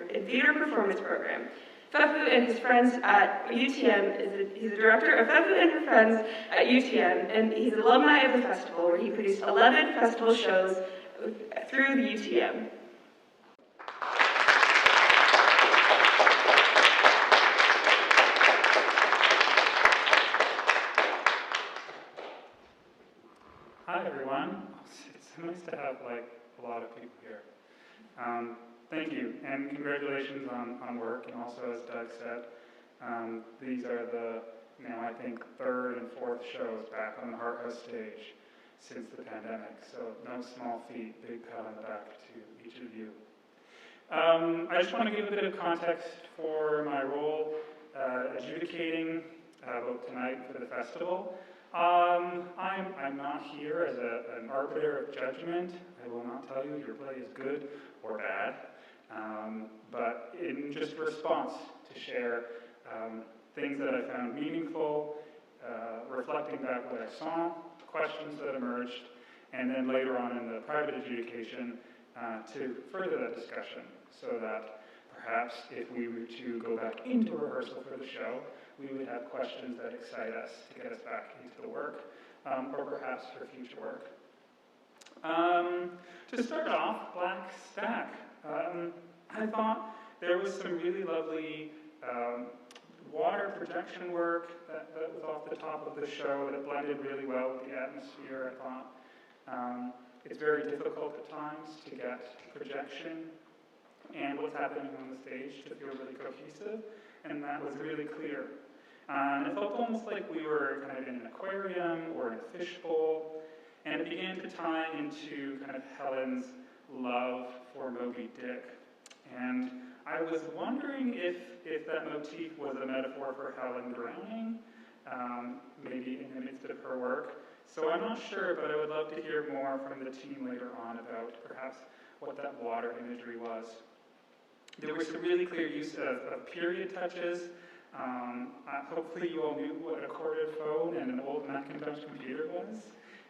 performance program. Fefu and his friends at UTM, he's a director of Fefu and her friends at UTM, and he's an alumni of the festival, where he produced 11 festival shows through the UTM. Hi everyone. It's nice to have a lot of people here. Thank you, and congratulations on work, and also as Doug said, these are the, now I think, third and fourth shows back on the Hart House stage since the pandemic, so no small feat, big pat on the back to each of you. I just want to give a bit of context for my role adjudicating both tonight for the festival. I'm not here as an arbiter of judgment. I will not tell you your play is good or bad, but in just response to share things that I found meaningful, reflecting back what I saw, questions that emerged, and then later on in the private adjudication to further that discussion so that perhaps if we were to go back into rehearsal for the show, we would have questions that excite us to get us back into the work, or perhaps for future work. To start off, Black Stack. I thought there was some really lovely water projection work that was off the top of the show that blended really well with the atmosphere, I thought. It's very difficult at times to get projection and what's happening on the stage to feel really cohesive, and that was really clear. And it felt almost like we were kind of in an aquarium or in a fishbowl, and it began to tie into kind of Helen's love for Moby Dick. And I was wondering if that motif was a metaphor for Helen drowning, maybe in the midst of her work. So I'm not sure, but I would love to hear more from the team later on about perhaps what that water imagery was. There was some really clear use of period touches. Hopefully you all knew what a corded phone and an old Macintosh computer was.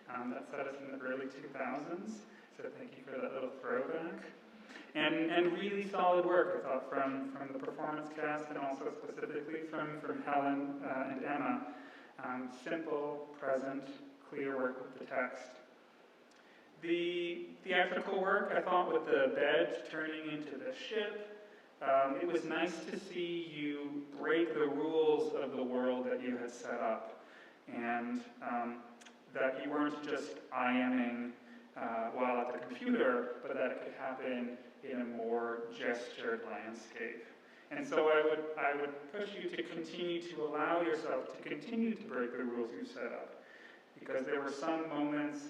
That set us in the early 2000s, so thank you for that little throwback. And really solid work, I thought, from the performance cast and also specifically from Helen and Emma. Simple, present, clear work with the text. The theatrical work, I thought, with the bed turning into the ship, it was nice to see you break the rules of the world that you had set up, and that you weren't just IMing while at the computer, but that it could happen in a more gestured landscape. And so I would push you to continue to allow yourself to continue to break the rules you set up, because there were some moments,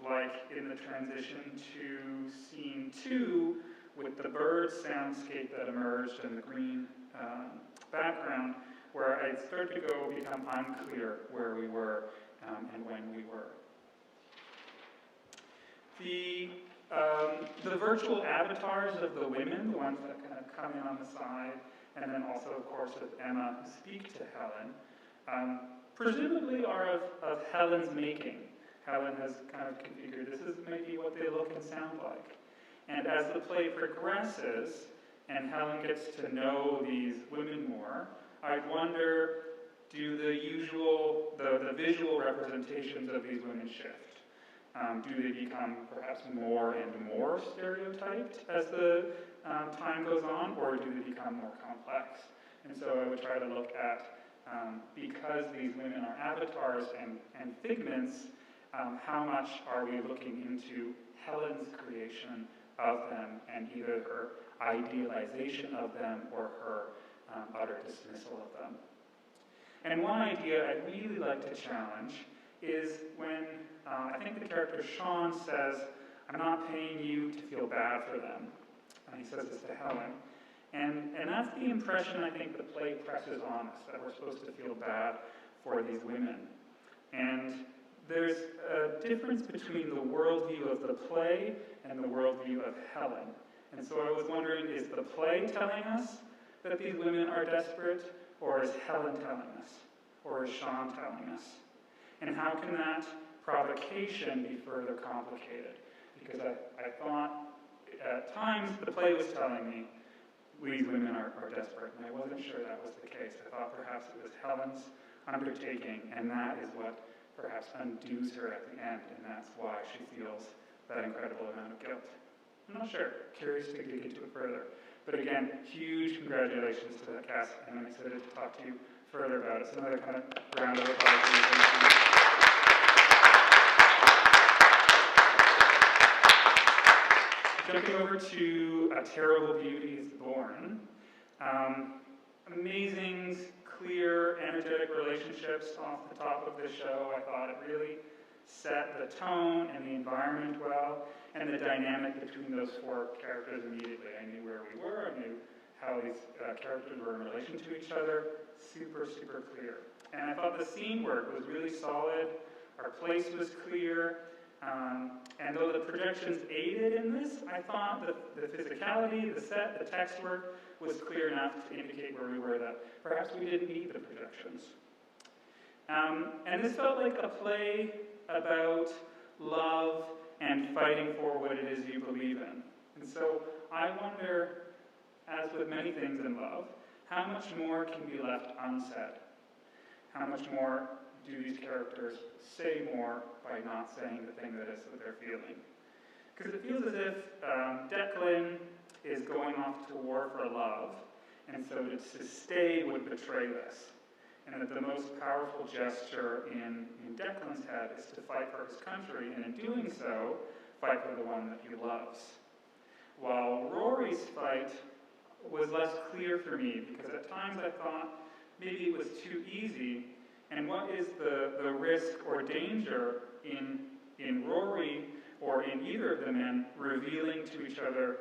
like in the transition to scene 2, with the bird soundscape that emerged in the green background, where it started to become unclear where we were and when we were. The virtual avatars of the women, the ones that kind of come in on the side, and then also, of course, with Emma, who speak to Helen, presumably are of Helen's making. Helen has kind of configured, this is maybe what they look and sound like. And as the play progresses, and Helen gets to know these women more, I wonder, do the visual representations of these women shift? Do they become perhaps more and more stereotyped as the time goes on, or do they become more complex? And so I would try to look at, because these women are avatars and figments, how much are we looking into Helen's creation of them, and either her idealization of them or her utter dismissal of them. And one idea I'd really like to challenge is when I think the character Sean says, "I'm not paying you to feel bad for them." And he says this to Helen. And that's the impression I think the play presses on us, that we're supposed to feel bad for these women. And there's a difference between the worldview of the play and the worldview of Helen. And so I was wondering, is the play telling us that these women are desperate, or is Helen telling us? Or is Sean telling us? And how can that provocation be further complicated? Because I thought at times the play was telling me these women are desperate, and I wasn't sure that was the case. I thought perhaps it was Helen's undertaking, and that is what perhaps undoes her at the end, and that's why she feels that incredible amount of guilt. I'm not sure. Curious to dig into it further. But again, huge congratulations to that cast, and I'm excited to talk to you further about it. So another kind of round of applause. Jumping over to A Terrible Beauty is Born. Amazing, clear, energetic relationships off the top of the show. I thought it really set the tone and the environment well, and the dynamic between those four characters immediately. I knew where we were, I knew how these characters were in relation to each other. Super, super clear. And I thought the scene work was really solid. Our place was clear. And though the projections aided in this, I thought the physicality, the set, the text work was clear enough to indicate where we were, that perhaps we didn't need the projections. And this felt like a play about love and fighting for what it is you believe in. And so I wonder, as with many things in love, how much more can be left unsaid? How much more do these characters say more by not saying the thing that is that they're feeling? Because it feels as if Declan is going off to war for love, and so to stay would betray this. And that the most powerful gesture in Declan's head is to fight for his country, and in doing so, fight for the one that he loves. While Rory's fight was less clear for me, because at times I thought maybe it was too easy. And what is the risk or danger in Rory or in either of the men revealing to each other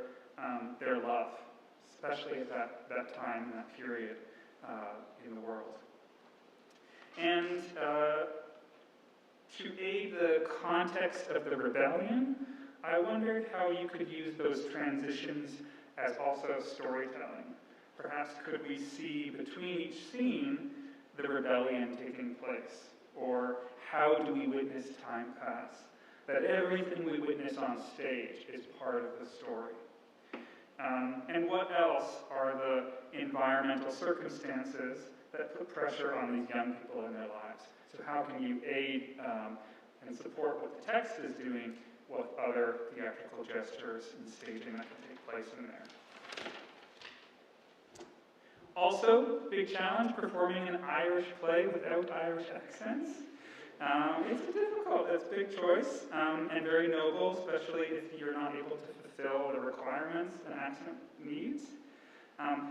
their love, especially at that time, that period in the world? And to aid the context of the rebellion, I wondered how you could use those transitions as also storytelling. Perhaps could we see between each scene the rebellion taking place? Or how do we witness time pass? That everything we witness on stage is part of the story. And what else are the environmental circumstances that put pressure on these young people in their lives? So how can you aid and support what the text is doing with other theatrical gestures and staging that can take place in there? Also, big challenge, performing an Irish play without Irish accents. It's a big choice, and very noble, especially if you're not able to fulfill the requirements an accent needs.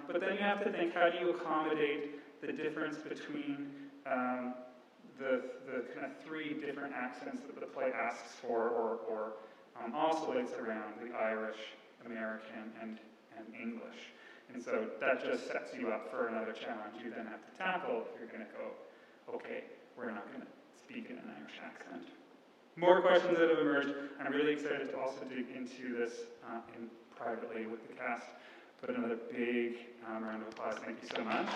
But then you have to think, how do you accommodate the difference between the kind of three different accents that the play asks for, or oscillates around, the Irish, American, and English. And so that just sets you up for another challenge you then have to tackle if you're going to go, okay, we're not going to speak in an Irish accent. More questions that have emerged. I'm really excited to also dig into this privately with the cast. But another big round of applause. Thank you so much.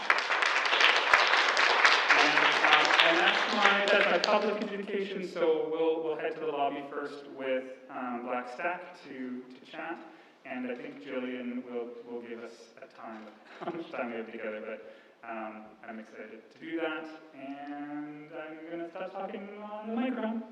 And that's my public adjudication. So we'll head to the lobby first with Black Stack to chat. And I think Jillian will give us a time, how much time we have together, but I'm excited to do that, and I'm going to stop talking on the microphone.